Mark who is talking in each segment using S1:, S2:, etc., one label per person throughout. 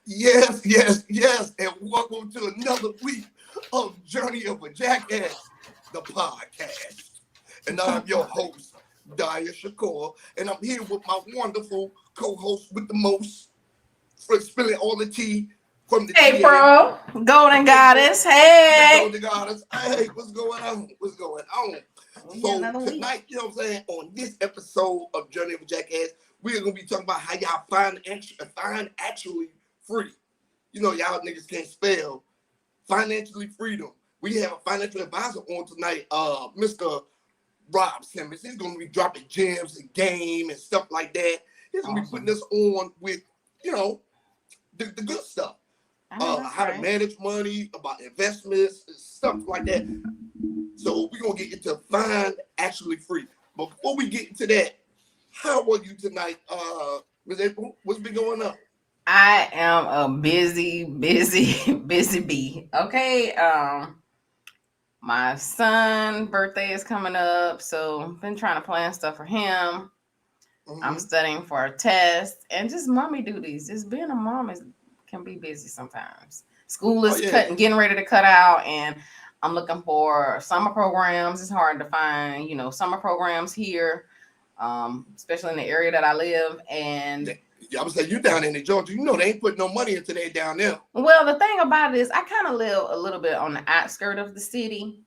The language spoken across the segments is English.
S1: Yes, yes, yes, and welcome to another week of Journey of a Jackass, the podcast. And I'm your host, Daya Shakur, and I'm here with my wonderful co-host with the most, for spilling all the tea from the
S2: Hey,
S1: TA.
S2: bro, Golden
S1: Hey, bro,
S2: Goddess.
S1: the
S2: Hey,
S1: Golden Goddess. Hey, what's going on? What's going on?
S2: we get
S1: So
S2: another week.
S1: tonight, you know what I'm saying, on this episode of Journey of a Jackass, we're gonna be talking about how y'all find actually free. You know, y'all niggas can't spell financially freedom. We have a financial advisor on tonight, Mr. Rob Simmons. He's gonna be dropping gems and game and stuff like that. He's gonna be putting
S2: Awesome.
S1: us on with, you know, the good stuff.
S2: I know that's
S1: How to
S2: right.
S1: manage money, about investments, and stuff like that. So we're gonna get into find actually free. But before we get into that, how are you tonight, Ms. April? What's been going on?
S2: I am a busy bee. Okay. My son' birthday is coming up, so been trying to plan stuff for him. I'm
S1: Mm-hmm.
S2: studying for a test and just mommy duties. Just being a mom can be busy sometimes. School
S1: Oh
S2: is
S1: yeah.
S2: getting ready to cut out, and I'm looking for summer programs. It's hard to find, summer programs here, especially in the area that I live. And
S1: Yeah, I would say you down in Georgia. You know they ain't putting no money into that down there.
S2: well, the thing about it is, I kind of live a little bit on the outskirt of the city,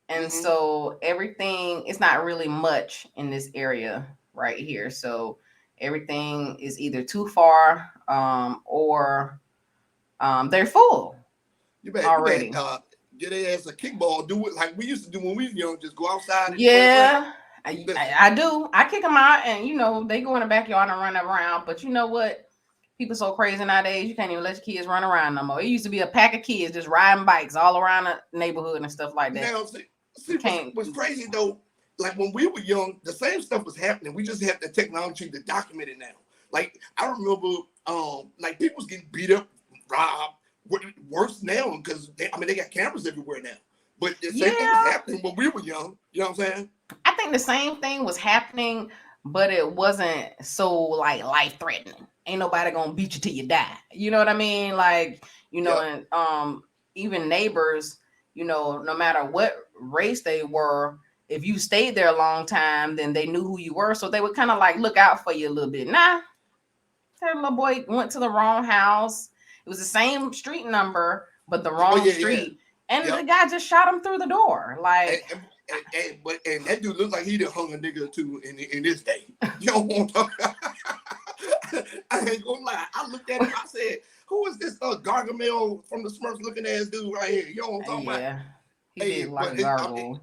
S2: and
S1: Mm-hmm.
S2: so everything it's not really much in this area right here. So everything is either too far, or they're full
S1: You better
S2: already.
S1: get their ass a kickball. Do it like we used to do when we was young. Just go outside and play around.
S2: Yeah,
S1: Listen,
S2: I do. I kick them out, and they go in the backyard and run around. But you know what? People so crazy nowadays. You can't even let your kids run around no more. It used to be a pack of kids just riding bikes all around the neighborhood and stuff like that.
S1: now see
S2: You
S1: what's
S2: can't.
S1: what's crazy though. Like when we were young, the same stuff was happening. We just have the technology to document it now. Like I remember, like people was getting beat up, robbed. Worse now because they got cameras everywhere now. But the same thing was
S2: Yeah,
S1: happening when we were young. You know what I'm saying?
S2: I think the same thing was happening, but it wasn't so like life threatening. Ain't nobody gonna beat you till you die. You know what I mean? Like,
S1: Yep.
S2: and even neighbors, no matter what race they were, if you stayed there a long time, then they knew who you were. So they would kind of like look out for you a little bit. Nah, that little boy went to the wrong house. It was the same street number, but the
S1: Oh
S2: wrong
S1: yeah, yeah.
S2: street. And the
S1: Yep.
S2: guy just shot him through the door.
S1: And,
S2: Like,
S1: and, but that dude looked like he done hung a nigga or two in this day. You don't want to. I ain't gonna lie. I looked at him. I said, "Who is this Gargamel from the Smurfs looking ass dude right here?" You know what I'm talking about?
S2: yeah, he
S1: Hey,
S2: did like a
S1: but
S2: gargoyle.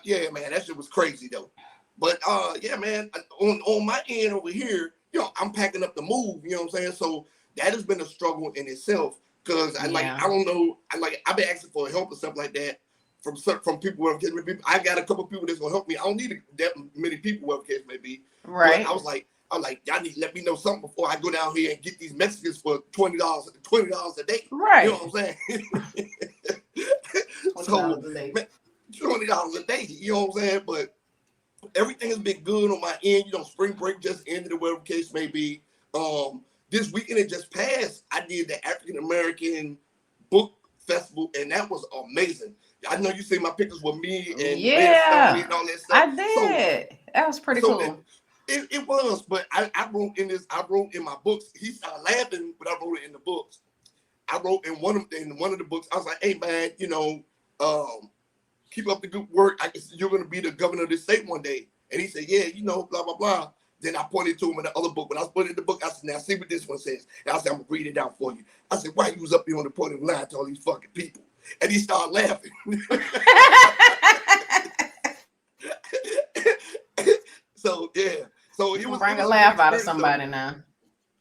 S1: yeah, man, that shit was crazy though. But yeah, man, on my end over here, I'm packing up the move. You know what I'm saying? So that has been a struggle in itself because
S2: Yeah.
S1: I don't know. I've been asking for help and stuff like that from people. Whatever case may be. I got a couple people that's gonna help me. I don't need that many people, whatever case may be. But
S2: Right.
S1: I was like, y'all need to let me know something before I go down here and get these Mexicans for $20 a day. You know
S2: Right.
S1: what I'm saying? So,
S2: $20 a day.
S1: man, $20 a day. You know what I'm saying? But everything has been good on my end. Spring break just ended or whatever case may be. This weekend it just passed. I did the African American Book Festival, and that was amazing. I know you see my pictures with me and Mayor Stoney
S2: Yeah,
S1: and all that stuff.
S2: I
S1: So,
S2: did. That was pretty
S1: so
S2: cool.
S1: it was, but I wrote in this. I wrote in my books. He started laughing, but I wrote it in the books. I wrote in one of the books. I was like, "Hey man, keep up the good work. I guess you're gonna be the governor of this state one day." And he said, "Yeah, blah blah blah." Then I pointed to him in the other book. When I was putting in the book, I said, "Now see what this one says." And I said, "I'm gonna read it out for you." I said, "Why you was up here on the podium lying to all these fucking people?" And he started laughing. So yeah, so
S2: You
S1: it
S2: can
S1: was
S2: bring
S1: it
S2: a
S1: was a good
S2: laugh out of
S1: experience though.
S2: somebody now.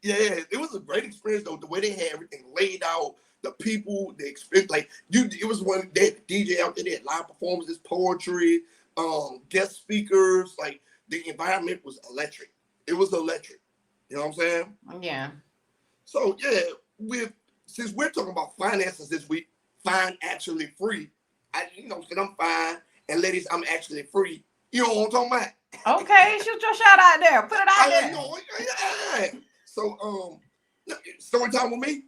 S1: Yeah, it was a great experience though. The way they had everything laid out, the people, the experience. Like it was one they had DJ out there, they had live performances, poetry, guest speakers. Like the environment was electric. It was electric. You know what I'm saying?
S2: Yeah.
S1: So yeah, with since we're talking about finances this week, fine actually free. Because I'm fine, and ladies, I'm actually free. You know what I'm talking about?
S2: Okay, shoot your shot out there. Put it out
S1: I
S2: there.
S1: know. Yeah. So story time with me.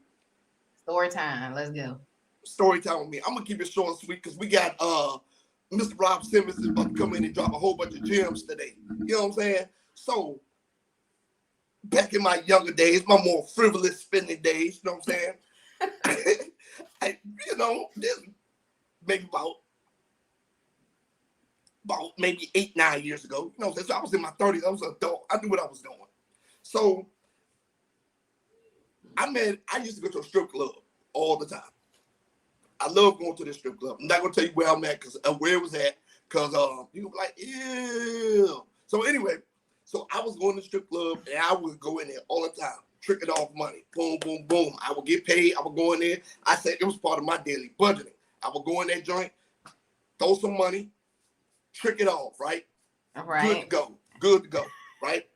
S2: Story time. Let's go.
S1: Story time with me. I'm gonna keep it short and sweet because we got Mr. Rob Simmons is about to come in and drop a whole bunch of gems today. You know what I'm saying? So back in my younger days, my more frivolous spending days, you know what I'm saying? This maybe about maybe 8-9 years ago. You know what I'm saying? So I was in my 30s. I was an adult. I knew what I was doing. So I used to go to a strip club all the time. I love going to this strip club. I'm not gonna tell you where I'm at because where it was at, because you be like, ew. So anyway, so I was going to the strip club and I would go in there all the time, tricking off money. Boom, boom, boom. I would get paid. I would go in there. I said it was part of my daily budgeting. I would go in that joint, throw some money, trick it off, right?
S2: All right.
S1: Good to go. Good to go, right?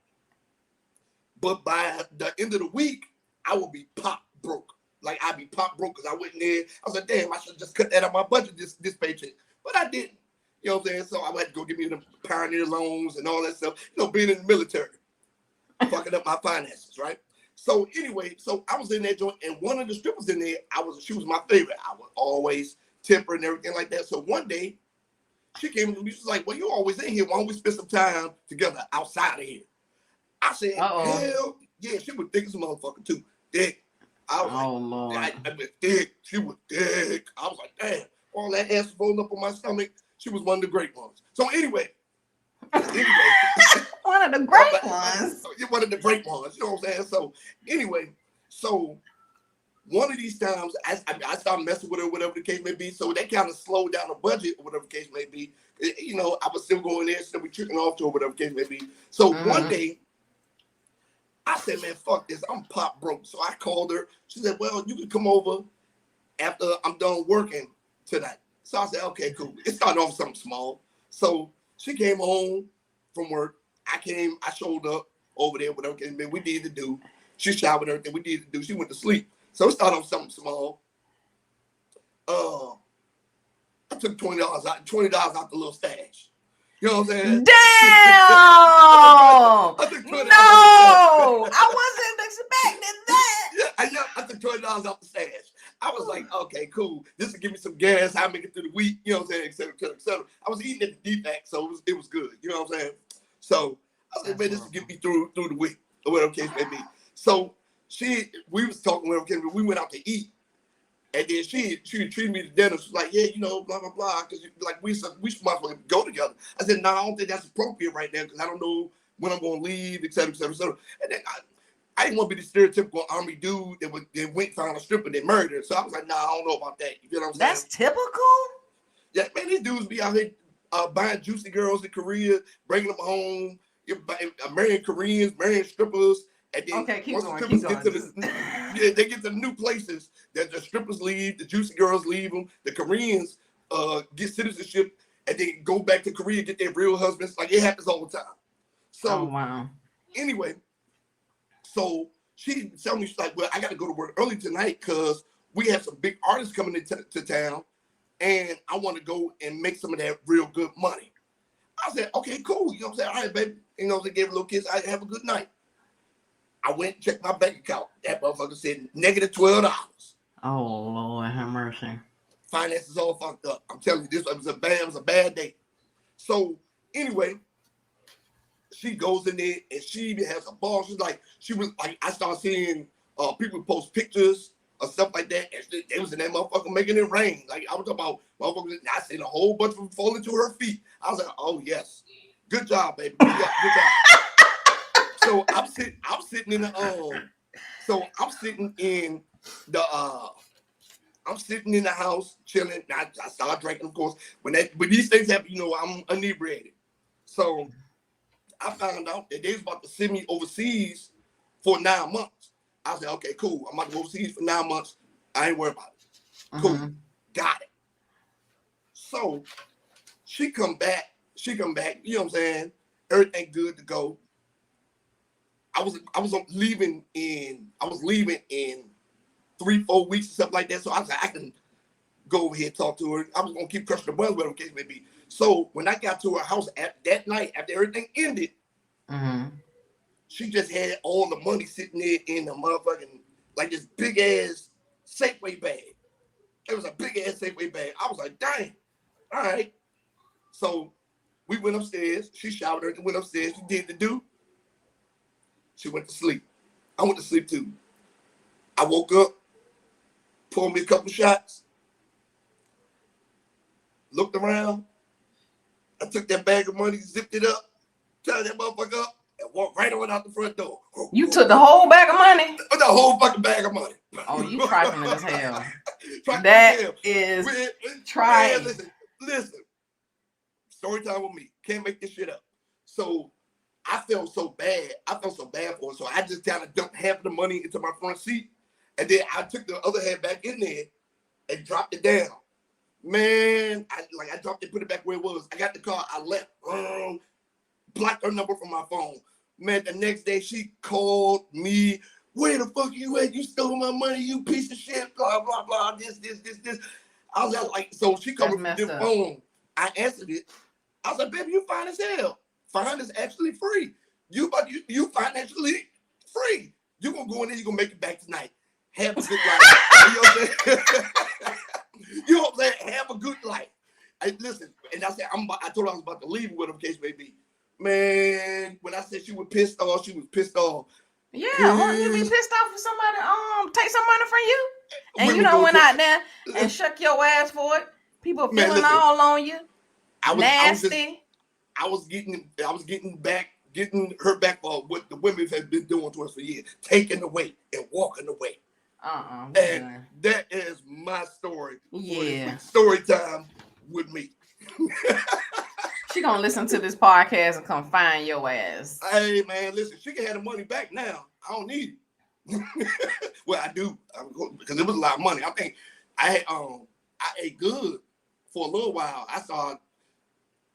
S1: But by the end of the week, I would be pop broke. Like I'd be pop broke because I went in there. I was like, damn, I should just cut that out of my budget this paycheck. But I didn't. You know what I'm saying? So I had to go get me the Pioneer loans and all that stuff. You know, being in the military, fucking up my finances, right? So anyway, so I was in that joint, and one of the strippers in there, she was my favorite. I would always tip her and everything like that. So one day, she came to me. She was like, well, you always in here. Why don't we spend some time together outside of here? I said, hell yeah. She was thick as a motherfucker too. Thick. I was
S2: Lord.
S1: I mean, thick. She was thick. I was like, damn. All that ass rolling up on my stomach. She was one of the great ones. So anyway.
S2: One of the great ones.
S1: One of the great ones. You know what I'm saying? So anyway, one of these times, I started messing with her, whatever the case may be. So that kind of slowed down the budget, or whatever the case may be. You know, I was still going there, still be tricking off to her, whatever the case may be. So one day, I said, man, fuck this. I'm pop broke. So I called her. She said, well, you can come over after I'm done working tonight. So I said, okay, cool. It started off something small. So she came home from work. I showed up over there, whatever the case may be. We did the do. She showered and everything. We did the do. She went to sleep. So it started off something small. I took $20 out the little stash. You know what I'm saying?
S2: Damn!
S1: No!
S2: I wasn't expecting that.
S1: Yeah, I took $20 out the stash. I was like, okay, cool. This will give me some gas. I'll make it through the week. You know what I'm saying? Et cetera, et cetera, et cetera. I was eating at the DPAC, so it was good. You know what I'm saying? So I was like, man, this will get me through the week, or whatever case may be. So we was talking, whatever case, we went out to eat. And then she treated me to dinner. She was like, yeah, you know, blah, blah, blah. Because like we might as well go together. I said, no, I don't think that's appropriate right now because I don't know when I'm going to leave, et cetera, et cetera, et cetera. And then I didn't want to be the stereotypical army dude that went, found a stripper, that murdered her. So I was like, nah, I don't know about that. You know what I'm saying?
S2: That's typical?
S1: Yeah, man, these dudes be out here buying juicy girls in Korea, bringing them home, marrying Koreans, marrying strippers. And then once the strippers get to they get to the new places that the strippers leave, the juicy girls leave them, the Koreans get citizenship, and then go back to Korea, get their real husbands. Like it happens all the time. So anyway, so she told me, she's like, well, I got to go to work early tonight because we have some big artists coming into town, and I want to go and make some of that real good money. I said, okay, cool. You know what I'm saying? All right, baby. You know, they gave a little kiss. I have a good night. I went and checked my bank account. That motherfucker said negative $12.
S2: Oh, Lord, have mercy.
S1: Finances all fucked up. I'm telling you, this was a bad day. So anyway, she goes in there and she has a ball. She was like, I started seeing people post pictures or stuff like that. And they was in that motherfucker making it rain. Like I was talking about motherfuckers. I seen a whole bunch of them falling to her feet. I was like, oh yes, good job, baby. Good job. So I'm sitting in the house chilling. I started drinking, of course. When these things happen, you know, I'm inebriated. So I found out that they was about to send me overseas for 9 months. I said, okay, cool. I'm about to go overseas for 9 months. I ain't worried about it. Cool. Got it. So she come back, you know what I'm saying? Everything good to go. I was leaving in 3-4 weeks or something like that. So I was like, I can go over here and talk to her. I was gonna keep crushing the buns, whatever the case may be. So when I got to her house that night, after everything ended, she just had all the money sitting there in the motherfucking, like this big ass Safeway bag. It was a big ass Safeway bag. I was like, dang, all right. So we went upstairs. She showered and went upstairs. She did the do. She went to sleep. I went to sleep too. I woke up, pulled me a couple shots, looked around. I took that bag of money, zipped it up, tied that motherfucker up, and walked right on out the front door.
S2: You took the whole bag of money?
S1: The whole fucking bag of money.
S2: Oh, you trifling as hell.
S1: Trifling
S2: That
S1: as hell.
S2: is
S1: Man, listen. Story time with me. Can't make this shit up. So I felt so bad. I felt so bad for her. So I just kind of dumped half of the money into my front seat. And then I took the other half back in there and dropped it down. Man, I dropped it, put it back where it was. I got the car, I left. Blocked her number from my phone. Man, the next day she called me. Where the fuck you at? You stole my money, you piece of shit, blah, blah, blah, this. I was like, so she coming from the phone. I answered it. I was like, baby, you fine as hell. Fine is actually free. You financially free. You gonna go in there, you gonna make it back tonight. Have a good life. You know what I'm saying? You know what I'm saying? Have a good life. Listen, and I said, I told her I was about to leave, whatever the case may be. Man, when I said she was pissed off, she was pissed off.
S2: Yeah, won't you be pissed off for somebody take some money from you? And you don't went out there and shuck your ass for it. People feeling all on you. Nasty.
S1: I was getting her back for what the women have been doing to us for years, taking away and walking away. And that is my story.
S2: Yeah.
S1: Story time with me.
S2: She gonna listen to this podcast and come find your ass.
S1: Hey man, listen, she can have the money back now. I don't need it. Well, I do, because it was a lot of money. I think I ate good for a little while. I started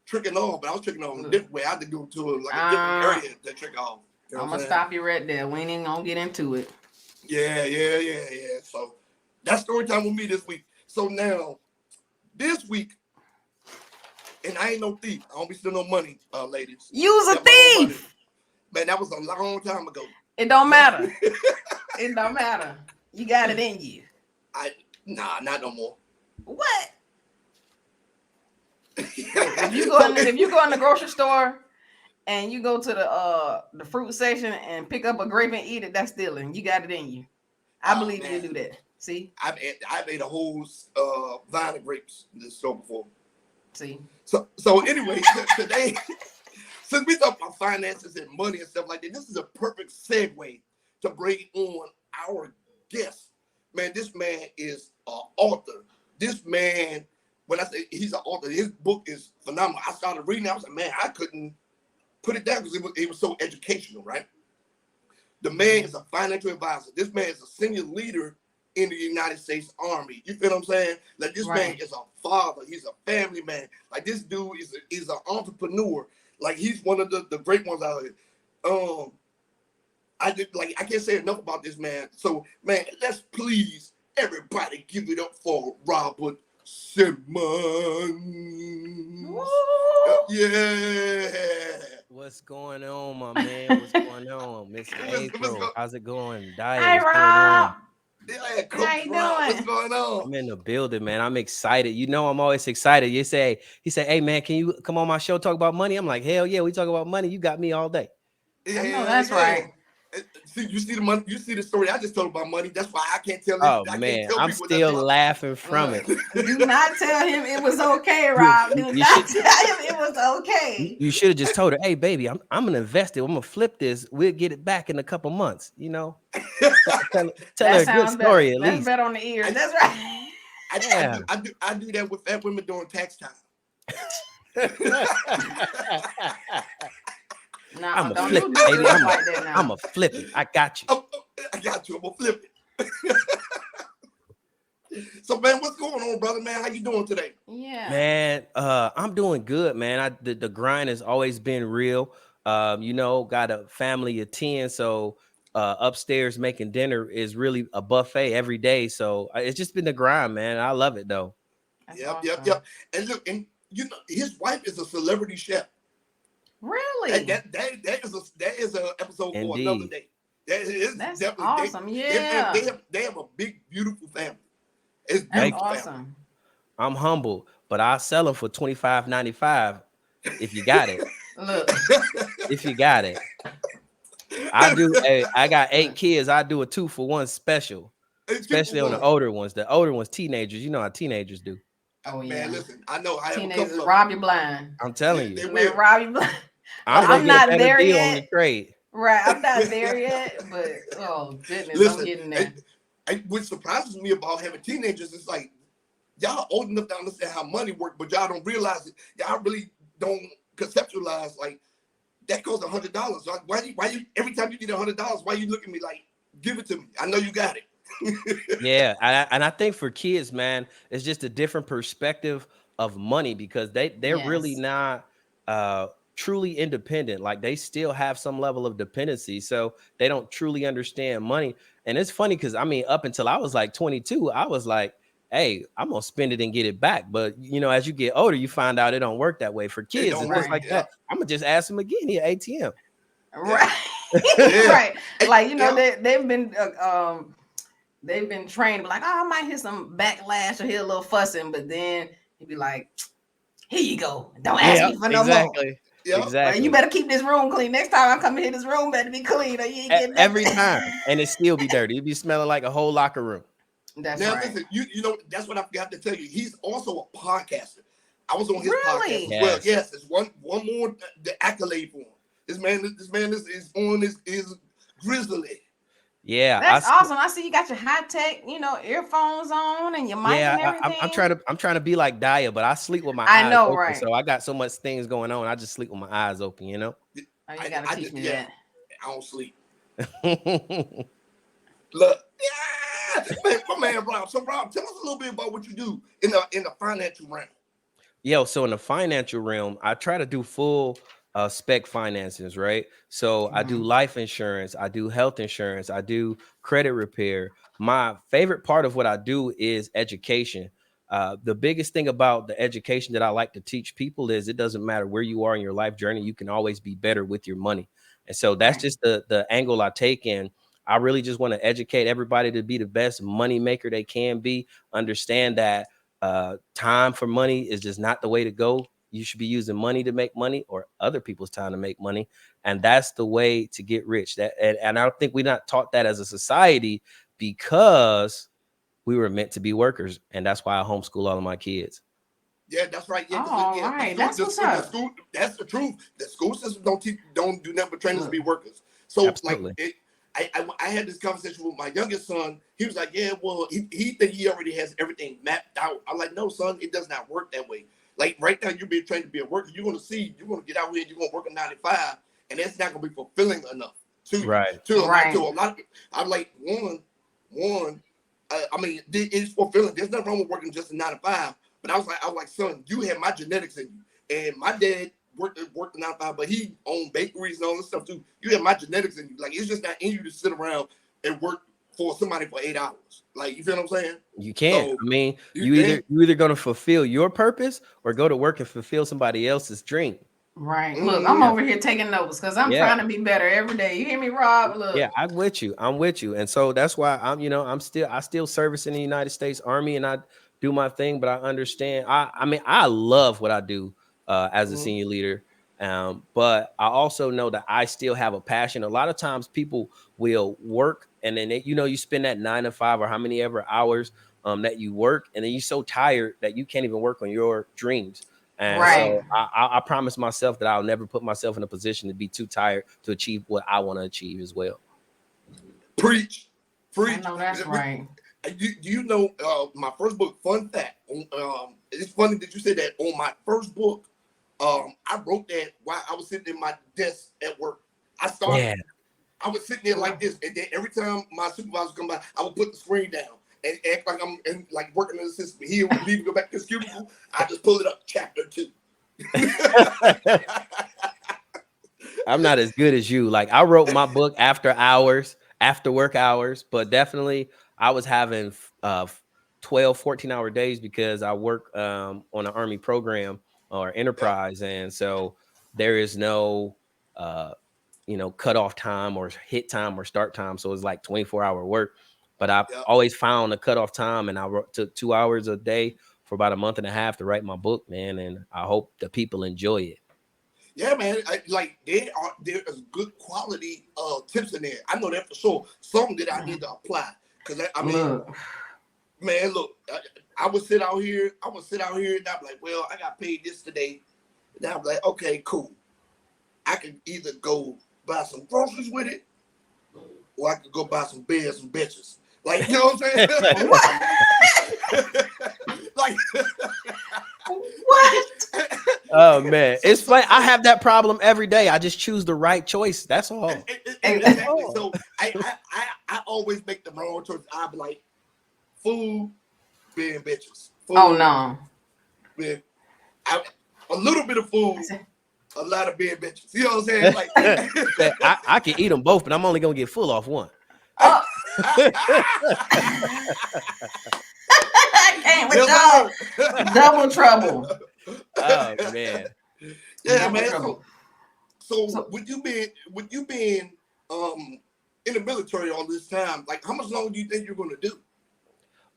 S1: tricking off, but I was tricking off in a different way. I had to go to like a different area to trick off. You know
S2: I'm gonna stop you right there. We ain't even gonna get into it.
S1: Yeah. So that's story time with me this week. So now, this week, and I ain't no thief. I don't be stealing no money, ladies.
S2: You's a thief.
S1: Man, that was a long time ago.
S2: It don't matter. It don't matter. You got it in you.
S1: Nah, not no more.
S2: What? If you go in the grocery store and you go to the fruit section and pick up a grape and eat it, that's stealing. You got it in you. I believe you do that. See?
S1: I've ate a whole vine of grapes in this store before.
S2: See?
S1: So anyway, today, since we talk about finances and money and stuff like that, this is a perfect segue to bring on our guest. Man, this man is an author. This man, when I say he's an author, his book is phenomenal. I started reading it. I was like, man, I couldn't put it down because it was so educational, right? The man is a financial advisor. This man is a senior leader in the United States Army. You feel what I'm saying? Like this man is a father. He's a family man. Like this dude is an entrepreneur. Like he's one of the great ones out here. I can't say enough about this man. So man, let's please everybody give it up for Robert Simmons. Yeah.
S3: What's going on, my man? What's going on, Mr. April? How's it going?
S2: Hey, Rob.
S1: Yeah, Coach Rob, what's going on?
S3: I'm in the building, man. I'm excited. You know, I'm always excited. He said, hey, man, can you come on my show, talk about money? I'm like, hell yeah, we talk about money. You got me all day.
S2: Yeah, I know that's right.
S1: See, you see the money. You see the story I just told about money. That's why I can't tell.
S3: I'm still laughing from it.
S2: Do not tell him it was okay, Rob. Do not tell him it was okay.
S3: You should have just told her, hey, baby, I'm gonna invest it. I'm gonna flip this. We'll get it back in a couple months. You know, tell her a good story at least.
S2: That's better on the ears. That's right.
S1: I do that with fat women during tax time.
S3: I'm gonna flip it, baby. I'm gonna flip it. I got you.
S1: I got you. I'm gonna flip it. So, man, what's going on, brother? Man, how you doing today?
S2: Yeah,
S3: man. I'm doing good, man. The grind has always been real. You know, got a family of 10, so upstairs making dinner is really a buffet every day. So it's just been the grind, man. I love it though.
S1: Yep. And look, and you know, his wife is a celebrity chef.
S2: Really?
S1: That is a episode for another day. It's
S2: That's
S1: definitely
S2: awesome.
S1: they,
S2: Yeah.
S1: they have a big, beautiful family. It's
S2: That's
S3: Hey,
S1: beautiful family.
S2: awesome.
S3: I'm humble, but I'll sell them for $25.95 if you got it.
S2: Look,
S3: If you got it. I do. Hey, I got 8
S2: look.
S3: kids. I do a 2-for-1 special,
S1: It's 2 for
S3: especially on the
S1: 1.
S3: older ones. The older ones, teenagers. You know how teenagers do.
S2: Oh
S1: Man,
S2: yeah.
S1: listen, I know I have a
S2: Teenagers
S1: couple of them.
S2: rob you blind.
S3: I'm telling you.
S1: They
S2: They
S1: will.
S2: rob you blind. Well,
S3: I'm gonna
S2: I'm
S3: get a
S2: not
S3: better
S2: there
S3: deal on the
S2: yet.
S3: trade.
S2: Right. I'm not there yet, but oh goodness, I'm
S1: Listen,
S2: getting there.
S1: what surprises me about having teenagers is like y'all old enough to understand how money works, but y'all don't realize it. Y'all really don't conceptualize like that costs $100. Like, why you every time you get $100, why you look at me like give it to me? I know you got it.
S3: Yeah, and I think for kids, man, it's just a different perspective of money because they're really
S2: Yes.
S3: not truly independent. Like they still have some level of dependency, so they don't truly understand money. And it's funny because I mean, up until I was like 22, I was like, "Hey, I'm gonna spend it and get it back." But you know, as you get older, you find out it don't work that way. For
S1: It
S3: kids,
S1: don't
S3: it's just
S1: work.
S2: Right.
S3: like
S1: Yeah,
S3: that. I'm gonna just ask them again here, ATM.
S1: yeah,
S2: Right.
S1: yeah.
S2: Right.
S1: Hey,
S2: Like
S1: yeah.
S2: they've been trained, but like, oh, I might hear some backlash or hear a little fussing, but then he'd be like, here you go. Don't ask
S3: Yeah,
S2: me for no more.
S3: exactly,
S1: Yeah,
S2: Well, you
S3: exactly.
S2: better keep this room clean. Next time I come in here, this room better be clean or you ain't getting
S3: Every
S2: nothing.
S3: time, and it still be dirty. It be smelling like a whole locker room.
S2: That's
S1: now
S2: right.
S1: listen, you know that's what I forgot to tell you. He's also a podcaster. I was on his podcast as
S2: Really?
S1: well.
S3: Yes.
S1: Yes, it's one more the accolade for him. This man is on his grizzly.
S3: Yeah,
S2: That's awesome. I see you got your high tech, earphones on and your mic
S3: yeah.
S2: and
S3: I'm
S2: everything.
S3: trying to be like Daya, but I sleep with my
S2: I
S3: eyes
S2: know,
S3: open.
S2: right?
S3: So I got so much things going on. I just sleep with my eyes open. You know.
S2: Oh, you gotta teach me
S1: Yeah,
S2: that.
S1: I don't sleep. Look, yeah, man, my man Rob. So Rob, tell us a little bit about what you do in the financial realm.
S3: Yo, so in the financial realm, I try to do full spec finances, right? So I do
S2: Mhm.
S3: life insurance, I do health insurance, I do credit repair. My favorite part of what I do is education. The biggest thing about the education that I like to teach people is it doesn't matter where you are in your life journey, you can always be better with your money. And so that's
S2: Right.
S3: just the angle I take in. I really just want to educate everybody to be the best money maker they can be. Understand that time for money is just not the way to go. You should be using money to make money or other people's time to make money. And that's the way to get rich. And I don't think we're not taught that as a society because we were meant to be workers. And that's why I homeschool all of my kids.
S1: Yeah, that's right. Yeah,
S2: Oh,
S1: because
S2: all
S1: yeah,
S2: right. That's what's
S1: the
S2: up.
S1: school. That's the truth. The school system don't do nothing but train us to
S2: Look.
S1: be workers. So like
S3: Absolutely.
S1: I had this conversation with my youngest son. He was like, yeah, well, he think he already has everything mapped out. I'm like, no, son, it does not work that way. Like right now, you're being trained to be a worker. You're gonna get out here, you're gonna work a 9 to 5, and that's not gonna be fulfilling enough to you.
S3: Right.
S1: To
S2: Right.
S1: a lot of I'm like one. I mean, it's fulfilling. There's nothing wrong with working just a 9 to 5. But I was like, son, you have my genetics in you. And my dad worked a 9 to 5, but he owned bakeries and all this stuff too. You have my genetics in you. Like it's just not in you to sit around and work for somebody for 8 hours. Like you feel what I'm saying?
S3: You can't.
S1: So
S3: I mean,
S1: you
S3: you
S1: can.
S3: either going to fulfill your purpose or go to work and fulfill somebody else's dream.
S2: Right. Look, I'm
S1: Mm-hmm.
S3: Yeah.
S2: over here taking notes because I'm
S3: Yeah.
S2: trying to be better every day. You hear me, Rob?
S3: Yeah,
S2: Look.
S3: I'm with you. I'm with you. And so that's why I still service in the United States Army and I do my thing, but I understand. I mean, I love what I do as a
S1: Mm-hmm.
S3: senior leader. But I also know that I still have a passion. A lot of times people will work and then you spend that 9 to 5 or how many ever hours that you work, and then you're so tired that you can't even work on your dreams. And
S1: Yeah.
S2: Right.
S3: so I promise myself that I'll never put myself in a position to be too tired to achieve what I want to achieve as well.
S1: Preach.
S2: I
S1: Preach.
S2: know that's right.
S1: Do you know my first book, fun fact, it's funny that you said that on my first book, I wrote that while I was sitting in my desk at work. I started,
S3: Yeah.
S1: I was sitting there like this, and then every time my supervisor come by, I would put the screen down and act like I'm like working in the system. He would leave and go back to his cubicle. I just pull it up, chapter 2.
S3: I'm not as good as you. Like I wrote my book after hours, after work hours, but definitely I was having 12, 14-hour days because I work on an army program or
S1: Yeah,
S3: enterprise. And so there is no cutoff time or hit time or start time. So it's like 24-hour work. But I
S1: Yep.
S3: always found a cutoff time, and took 2 hours a day for about a month and a half to write my book, man. And I hope the people enjoy it.
S1: Yeah, man. Like there is good quality tips in there. I know that for sure. Some that I need to apply because I mean,
S2: Look,
S1: man, look, I would sit out here. I would sit out here and I'm like, well, I got paid this today. And I'm like, okay, cool. I can either go buy some groceries with it, or I could go buy some beers and bitches. Like, you know what I'm saying?
S2: what?
S1: Like,
S2: What?
S3: Oh man,
S1: so,
S3: it's
S1: so,
S3: funny. I
S1: so,
S3: have that problem every day. I just choose the right choice. That's all. That's
S1: exactly.
S3: all.
S1: So I always make the wrong choice. I'll be like, food, beer and bitches. Food,
S2: Oh no.
S1: beer. A little bit of food,
S2: I said,
S1: a lot of beer and bitches. You know what I'm saying? Like,
S3: I can eat them both, but I'm only gonna get full off one.
S2: oh, I can't with
S1: Yes,
S2: y'all.
S1: sir.
S2: Double trouble.
S3: Oh man.
S1: Yeah,
S2: Double
S1: man.
S2: trouble.
S1: So
S2: So
S1: with you being in the military all this time, like how much longer do you think you're gonna do?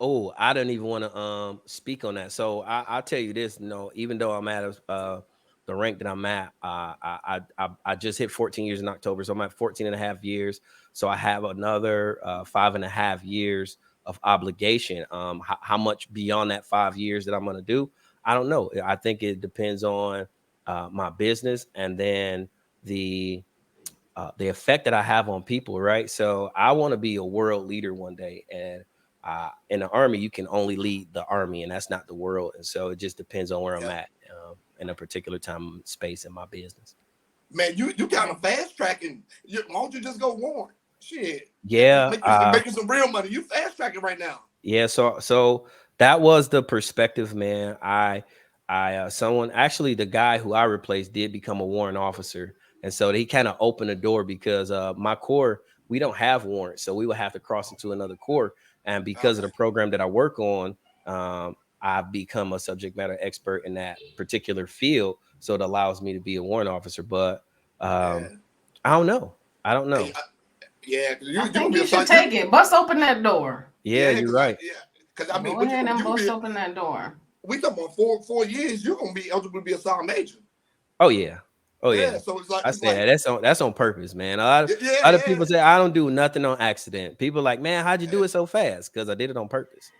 S3: Oh, I don't even want to speak on that. So I'll tell you this. Even though I'm at the rank that I'm at, I just hit 14 years in October, so I'm at 14 and a half years. So I have another 5.5 years of obligation. How much beyond that 5 years that I'm going to do, I don't know. I think it depends on my business, and then the effect that I have on people, right? So I want to be a world leader one day, and in the army, you can only lead the army, and that's not the world. And so it just depends on where I'm
S1: Yeah,
S3: at in a particular time and space in my business.
S1: man, you kind of fast tracking. Why don't you just go warn? Shit,
S3: Yeah,
S1: making some real money. You fast tracking right now.
S3: yeah. So that was the perspective, man. Someone actually, the guy who I replaced did become a warrant officer, and so he kind of opened the door because my corps, we don't have warrants, so we would have to cross into another corps, and because of the
S1: Okay.
S3: program that I work on, I've become a subject matter expert in that particular field, so it allows me to be a warrant officer. But um,
S1: Yeah.
S3: I don't know. I don't
S1: Hey,
S3: know.
S1: yeah,
S2: I
S1: you gonna
S2: think
S1: be
S2: you
S1: a
S2: should
S1: son.
S2: take it. Bust open that door.
S3: Yeah,
S1: Yeah,
S3: you're
S1: because
S3: right.
S1: I mean,
S2: Go
S1: but
S2: ahead and
S1: you gonna be.
S2: bust open that door.
S1: We talking about 4 years. You're gonna be eligible to be a sergeant major.
S3: Oh yeah. Oh yeah.
S1: Yeah, so
S3: I
S1: it's
S3: say
S1: like
S3: that. That's on purpose, man.
S1: yeah,
S3: A lot of
S1: yeah,
S3: people say I don't do nothing on accident. People like, man, how'd you do it so fast? Because I did it on purpose.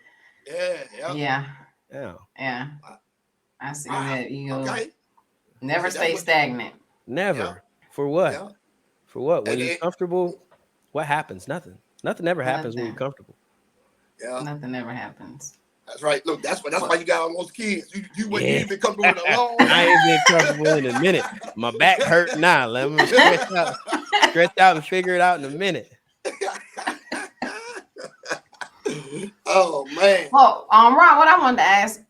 S1: yeah.
S2: Yeah.
S3: Yeah.
S2: Yeah. I see
S1: Wow.
S2: that. You'll
S1: Okay.
S2: never
S1: See, that's
S2: stay
S1: what.
S2: stagnant.
S1: Yeah,
S3: Never. For what?
S1: yeah.
S3: For what? When
S1: And
S3: you're
S1: it,
S3: comfortable, what happens? Nothing. Nothing ever happens when you're
S2: Nothing.
S3: comfortable.
S1: yeah.
S2: Nothing ever happens.
S1: That's right. Look, that's why
S2: Well,
S1: you got all those kids. You
S3: Yeah.
S1: ain't been comfortable with a long
S3: I ain't been
S1: time.
S3: comfortable in a minute. My back hurt now. Let me stretch out and figure it out in a minute.
S1: Oh man.
S2: well, Ron, what I wanted to ask,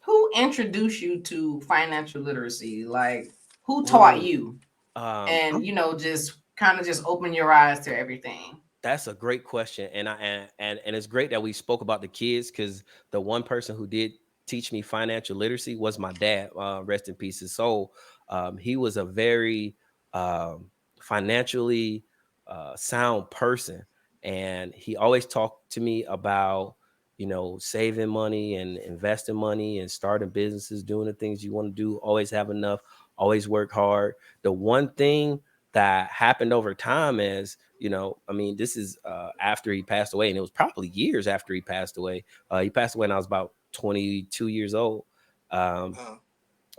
S2: who introduced you to financial literacy? Like, who taught
S3: Ooh.
S2: you?
S3: Um,
S2: And just kind of just open your eyes to everything.
S3: That's a great question, and it's great that we spoke about the kids, because the one person who did teach me financial literacy was my dad. Rest in peace, his soul. He was a very financially sound person, and he always talked to me about saving money and investing money and starting businesses, doing the things you want to do. Always have enough. Always work hard. The one thing that happened over time is, I mean, this is after he passed away, and it was probably years after he passed away. He passed away when I was about 22 years old. Um,
S1: Uh,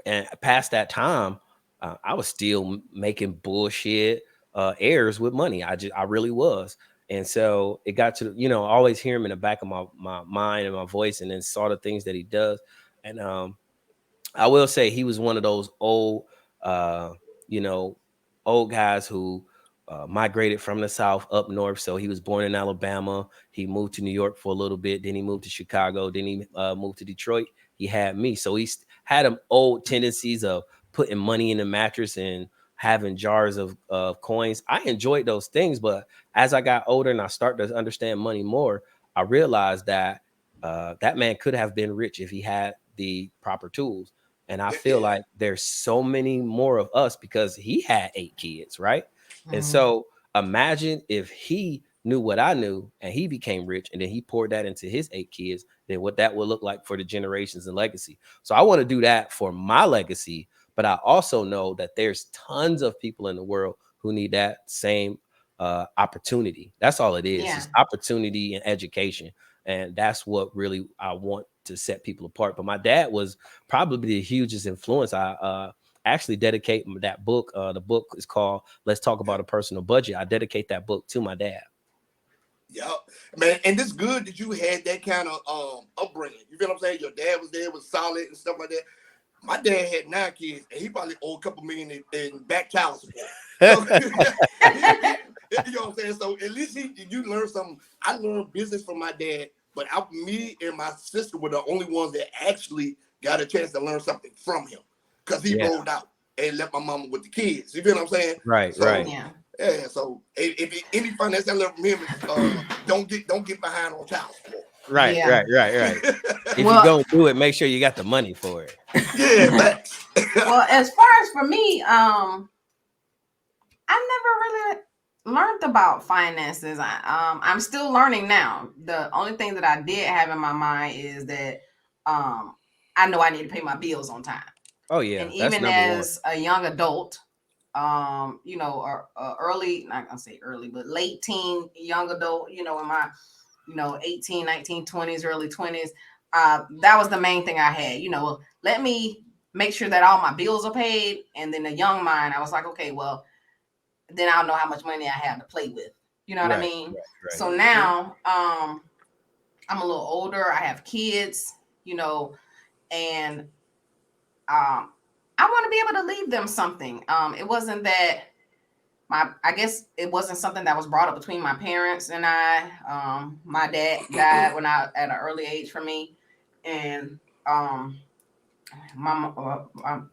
S3: and past that time, I was still making bullshit errors with money. I really was. And so it got to, always hear him in the back of my mind and my voice, and then saw the things that he does. And I will say he was one of those uh, you know, old guys who migrated from the South up north. So he was born in Alabama. He moved to New York for a little bit. Then he moved to Chicago. Then he moved to Detroit. He had me. So he had them old tendencies of putting money in the mattress and having jars of coins. I enjoyed those things. But as I got older and I started to understand money more, I realized that that man could have been rich if he had the proper tools. And I feel
S1: Yeah.
S3: like there's so many more of us because he had 8 kids, right? And
S2: Mhm.
S3: so imagine if he knew what I knew and he became rich and then he poured that into his 8 kids, then what that would look like for the generations and legacy. So I want to do that for my legacy, but I also know that there's tons of people in the world who need that same opportunity. That's all it is,
S2: Yeah.
S3: just opportunity and education. And that's what really I want to set people apart. But my dad was probably the hugest influence. I actually dedicate that book. The book is called Let's Talk About a Personal Budget. I dedicate that book to my dad.
S1: Yeah, man, and it's good that you had that kind of upbringing. You feel what I'm saying? Your dad was there, was solid and stuff like that. My dad had 9 kids, and he probably owed a couple million in back child support. So, you know what I'm saying? So at least you learned something. I learned business from my dad, but me and my sister were the only ones that actually got a chance to learn something from him, because he
S3: Yeah,
S1: rolled out and left my mama with the kids. You feel what I'm saying?
S3: right, right,
S1: So
S2: Yeah.
S1: yeah. So if any finance I learned from him is don't get behind on child support.
S3: right,
S2: Yeah.
S3: right, right, right. If you
S2: Well,
S3: gonna do it, make sure you got the money for it.
S1: Yeah, facts.
S2: well, as far as for me, I never really learned about finances. I'm still learning now. The only thing that I did have in my mind is that um, I know I need to pay my bills on time.
S3: Oh
S2: And
S3: yeah, that's
S2: even
S3: number one.
S2: as a young adult, or early, not gonna say early, but late teen, young adult, in my, 18, 19, 20s, early 20s, that was the main thing I had, let me make sure that all my bills are paid. And then the young mind, I was like, okay, well, then I'll know how much money I have to play with. You know what I
S3: Right,
S2: mean?
S3: right, right.
S2: So now, I'm a little older. I have kids, and I want to be able to leave them something. It wasn't that I guess it wasn't something that was brought up between my parents and I. My dad died when I at an early age for me, and by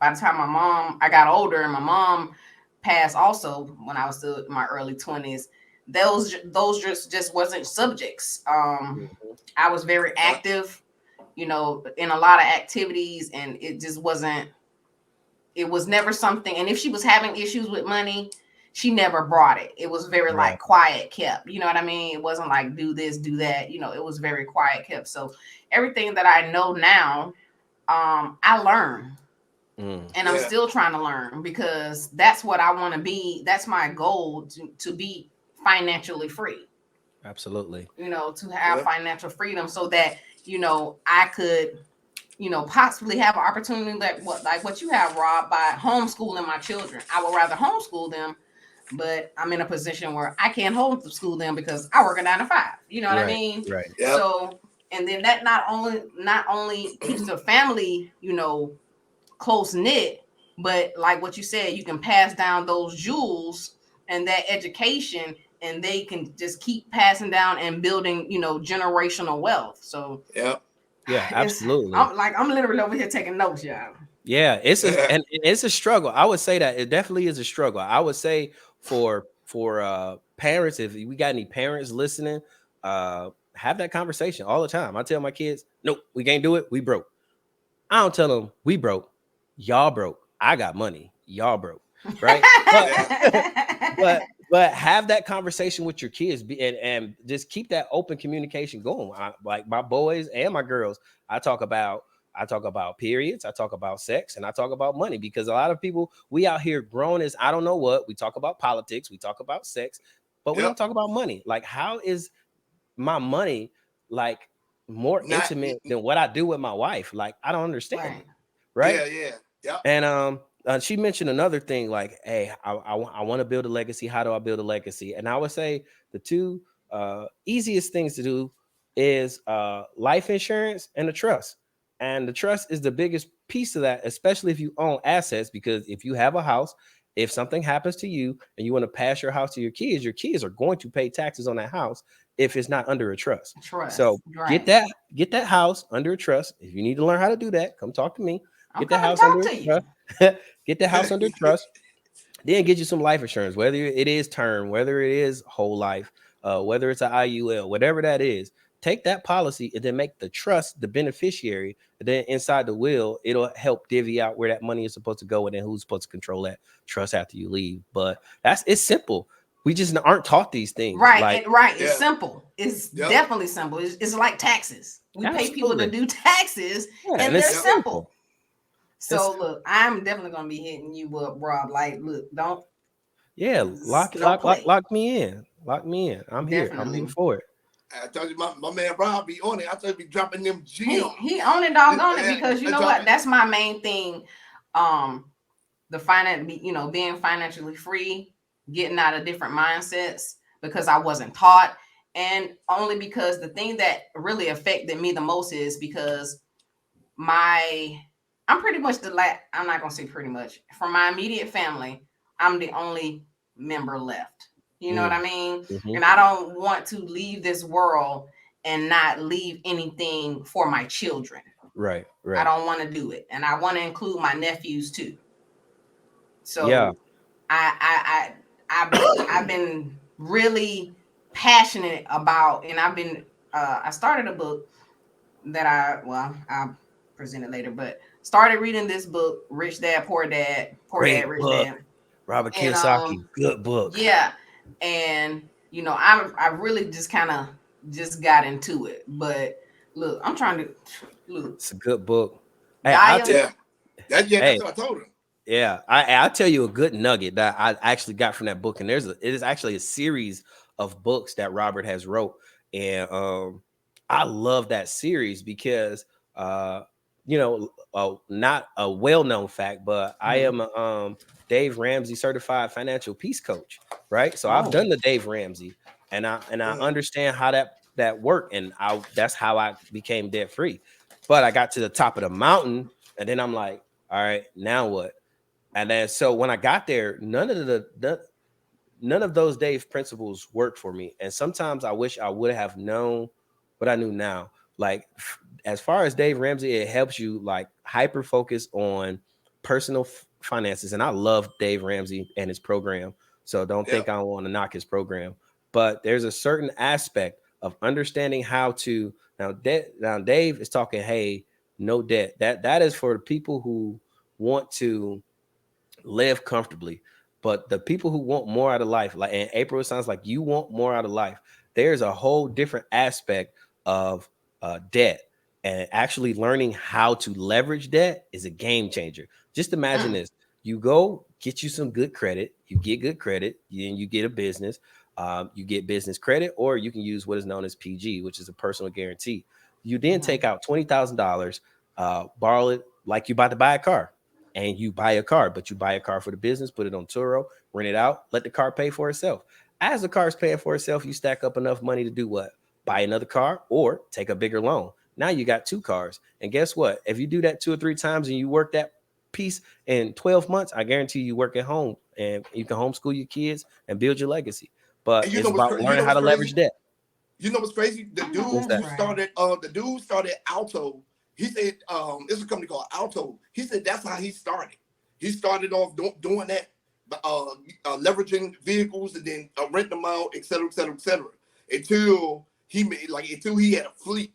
S2: the time I got older, and my mom passed also when I was still in my early 20s. Those just wasn't subjects.
S3: Mhm.
S2: I was very
S1: Yeah,
S2: active, in a lot of activities, and it just wasn't. It was never something. And if she was having issues with money, she never brought it. It was very
S3: Right.
S2: like quiet kept. You know what I mean? It wasn't like do this, do that. It was very quiet kept. So everything that I know now, I learned,
S3: Mm,
S2: and I'm
S1: yeah,
S2: still trying to learn, because that's what I want to be. That's my goal, to be financially free,
S3: absolutely.
S2: to have
S1: yeah,
S2: financial freedom, so that, I could, possibly have an opportunity like what you have, Rob, by homeschooling my children. I would rather homeschool them, but I'm in a position where I can't homeschool them because I work a 9 to 5. You know what I
S3: Right,
S2: mean?
S3: right.
S1: yeah,
S2: So, and then that not only keeps the family, close knit, but like what you said, you can pass down those jewels and that education, and they can just keep passing down and building, generational wealth. So
S1: yeah,
S3: Yeah,
S2: it's
S3: absolutely.
S2: I'm literally over here taking notes, y'all.
S3: Yeah,
S1: yeah,
S3: and it's a struggle. I would say that it definitely is a struggle. I would say for parents, if we got any parents listening, have that conversation all the time. I tell my kids, nope, we can't do it. We broke. I don't tell them we broke. Y'all broke. I got money. Y'all broke. Right. But
S1: yeah,
S3: but have that conversation with your kids, and just keep that open communication going. Like my boys and my girls, I talk about periods, I talk about sex, and I talk about money, because a lot of people, we out here grown as I don't know what. We talk about politics, we talk about sex, but we
S1: yeah.
S3: don't talk about money. Like, how is my money like more
S1: Not,
S3: intimate than what I do with my wife? Like, I don't understand
S2: Right.
S3: it. Right.
S1: yeah, yeah, yeah,
S3: And she mentioned another thing, like, hey, I want to build a legacy. How do I build a legacy? And I would say the two easiest things to do is life insurance and the trust. And the trust is the biggest piece of that, especially if you own assets, because if you have a house, if something happens to you and you want to pass your house to your kids are going to pay taxes on that house if it's not under a trust. So
S2: Trust.
S3: get
S2: Right.
S3: that get that house under a trust. If you need to learn how to do that, come talk to me.
S2: I'm
S3: Get the
S2: coming to
S3: house under
S2: talk
S3: a
S2: to you.
S3: trust. Get the house under trust. Then get you some life insurance, whether it is term, whether it is whole life. whether it's an IUL, whatever that is, take that policy and then make the trust the beneficiary. And then inside the will, it'll help divvy out where that money is supposed to go and then who's supposed to control that trust after you leave. But it's simple. We just aren't taught these things.
S2: Right,
S3: Like,
S2: right.
S1: Yeah.
S2: It's simple. It's
S1: Yep.
S2: definitely simple. It's like taxes. We pay people to
S3: absolutely.
S2: do taxes,
S3: Yeah,
S2: and
S3: and
S2: they're
S3: it's
S2: simple.
S3: It's
S2: So look, I'm definitely gonna be hitting you up, Rob. Like, look, don't
S3: yeah,
S2: no play.
S3: lock me in. Lock me in. I'm here
S2: Definitely.
S3: for it.
S1: I told you, my man Rob be on it. I told you, be dropping them gems.
S2: He on it, dog on it,
S1: Yeah,
S2: because you know
S1: drop
S2: what?
S1: it.
S2: That's my main thing. The finance, being financially free, getting out of different mindsets because I wasn't taught, and only because the thing that really affected me the most is because I'm pretty much I'm not gonna say pretty much, from my immediate family, I'm the only member left. You know what I mean?
S3: Mm-hmm.
S2: And I don't want to leave this world and not leave anything for my children.
S3: Right.
S2: I don't want to do it, and I want to include my nephews too.
S3: Yeah.
S2: So I've been really passionate about, and I started a book that I'll present it later, but started reading this book, Rich Dad, Poor Dad,
S3: Great
S2: Rich
S3: book.
S2: Dad.
S3: Robert
S2: And
S3: Kiyosaki. Good book.
S2: yeah. And I really just kind of just got into it. But look, I'm trying to look.
S3: It's a good book. Hey,
S2: Gaia,
S1: That's
S3: hey,
S1: what I told him.
S3: yeah, I'll tell you a good nugget that I actually got from that book, and it is actually a series of books that Robert has wrote, and I love that series because not a well-known fact, but I am a Dave Ramsey certified financial peace coach, right? So I've
S2: Oh.
S3: done the Dave Ramsey, and I understand how that worked, and that's how I became debt free. But I got to the top of the mountain, and then I'm like, all right, now what? And then so when I got there, none of those Dave principles worked for me. And sometimes I wish I would have known what I knew now. Like as far as Dave Ramsey, it helps you like hyper focus on personal finances. And I love Dave Ramsey and his program. So don't think I want to knock his program. But there's a certain aspect of understanding how to now Dave is talking, hey, no debt. That is for the people who want to live comfortably. But the people who want more out of life, like in April, it sounds like you want more out of life. There's a whole different aspect of debt, and actually learning how to leverage debt is a game changer. Just imagine this: you go get you some good credit, you get good credit, then you get a business, you get business credit, or you can use what is known as PG, which is a personal guarantee. You then take out $20,000, borrow it like you about to buy a car, and you buy a car, but you buy a car for the business, put it on Turo, rent it out, let the car pay for itself. As the car is paying for itself, you stack up enough money to do what? Buy another car or take a bigger loan. Now you got two cars. And guess what? If you do that 2 or 3 times and you work that piece in 12 months, I guarantee you work at home and you can homeschool your kids and build your legacy. But
S1: And
S3: it's about learning how to leverage debt.
S1: You know what's crazy? The dude who started Alto, he said, it's a company called Alto. He said that's how he started. He started off doing that, leveraging vehicles and then renting them out, et cetera, et cetera, et cetera, until he had a fleet.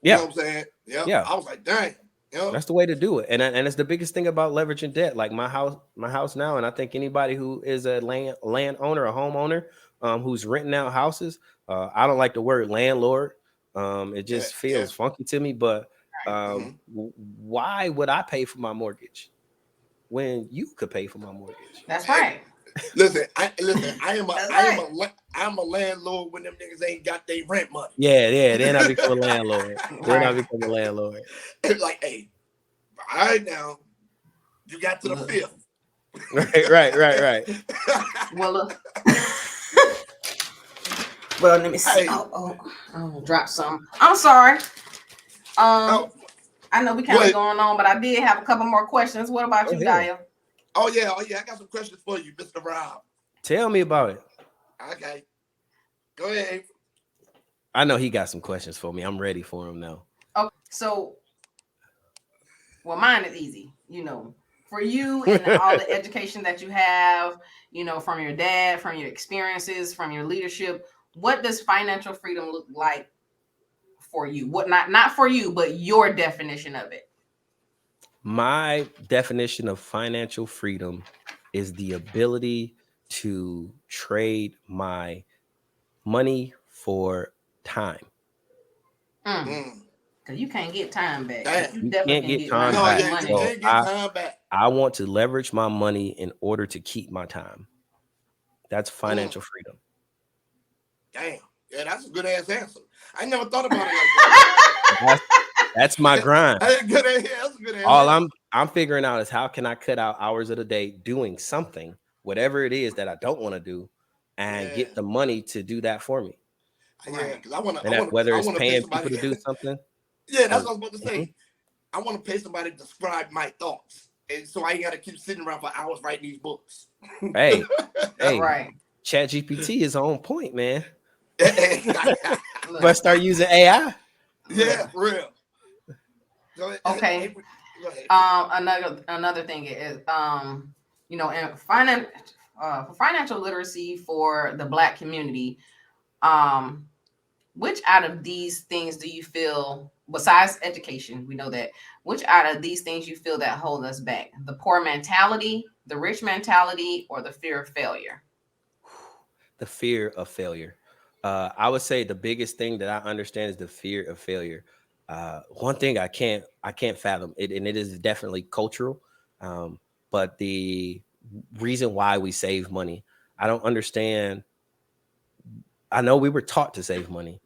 S1: You know what I'm saying? Yeah. I was like, dang.
S3: That's the way to do it. And it's the biggest thing about leveraging debt. Like my house now, and I think anybody who is a landowner, a homeowner, who's renting out houses, I don't like the word landlord. It just feels funky to me. But why would I pay for my mortgage when you could pay for my mortgage?
S2: That's right.
S1: Listen, I'm a landlord when them niggas ain't got their rent money.
S3: Yeah. Then I become a landlord.
S1: Like, hey, all right now, you got to the fifth.
S3: Right.
S2: Well, well, let me see. Hey. Oh, drop some. I'm sorry. I know we kind of going on, but I did have a couple more questions. What about you, Gaia?
S1: Oh yeah. I got some questions for you, Mr. Rob.
S3: Tell me about it.
S1: Okay. Go ahead.
S3: I know he got some questions for me. I'm ready for him now.
S2: Okay, so, well, mine is easy. For you and all the education that you have, from your dad, from your experiences, from your leadership, what does financial freedom look like for you? What not for you, but your definition of it.
S3: My definition of financial freedom is the ability to trade my money for time.
S1: Mm.
S2: Because you can't get time back, but
S1: Damn.
S2: you
S3: You
S2: definitely
S3: can't
S2: can
S3: get
S2: get
S3: time
S1: No,
S3: back.
S2: money.
S1: yeah, you
S3: So
S1: can't get time back.
S3: I want to leverage my money in order to keep my time. That's
S1: Mm.
S3: financial freedom.
S1: Damn. Yeah, that's a good ass answer. I never thought about it like that.
S3: That's, that's my grind.
S1: That's a good ass, yeah, that's a good ass
S3: All
S1: answer.
S3: I'm figuring out is how can I cut out hours of the day doing something, whatever it is that I don't want to do, and
S1: Yeah.
S3: get the money to do that for me.
S1: Yeah,
S2: Right.
S1: because I wanna I
S3: And that,
S1: wanna
S3: whether
S1: I
S3: it's
S1: wanna pay
S3: paying people
S1: somebody.
S3: to do something
S1: Yeah, that's
S3: or
S1: what I was about to
S3: Mhm.
S1: say. I want to pay somebody to describe my thoughts. And so I ain't gotta keep sitting around for hours writing these books.
S3: hey, hey,
S2: Right.
S3: Chat GPT is on point, man.
S2: Look,
S3: But start using AI.
S2: look.
S1: Yeah, for real. Go ahead.
S2: Okay.
S1: Go ahead.
S2: Another thing is in for financial literacy for the Black community, um, which out of these things do you feel, besides education, we know that, which out of these things you feel that hold us back? The poor mentality, the rich mentality, or the fear of failure?
S3: The fear of failure. I would say the biggest thing that I understand is the fear of failure. One thing I can't fathom it, and it is definitely cultural. But the reason why we save money, I don't understand. I know we were taught to save money,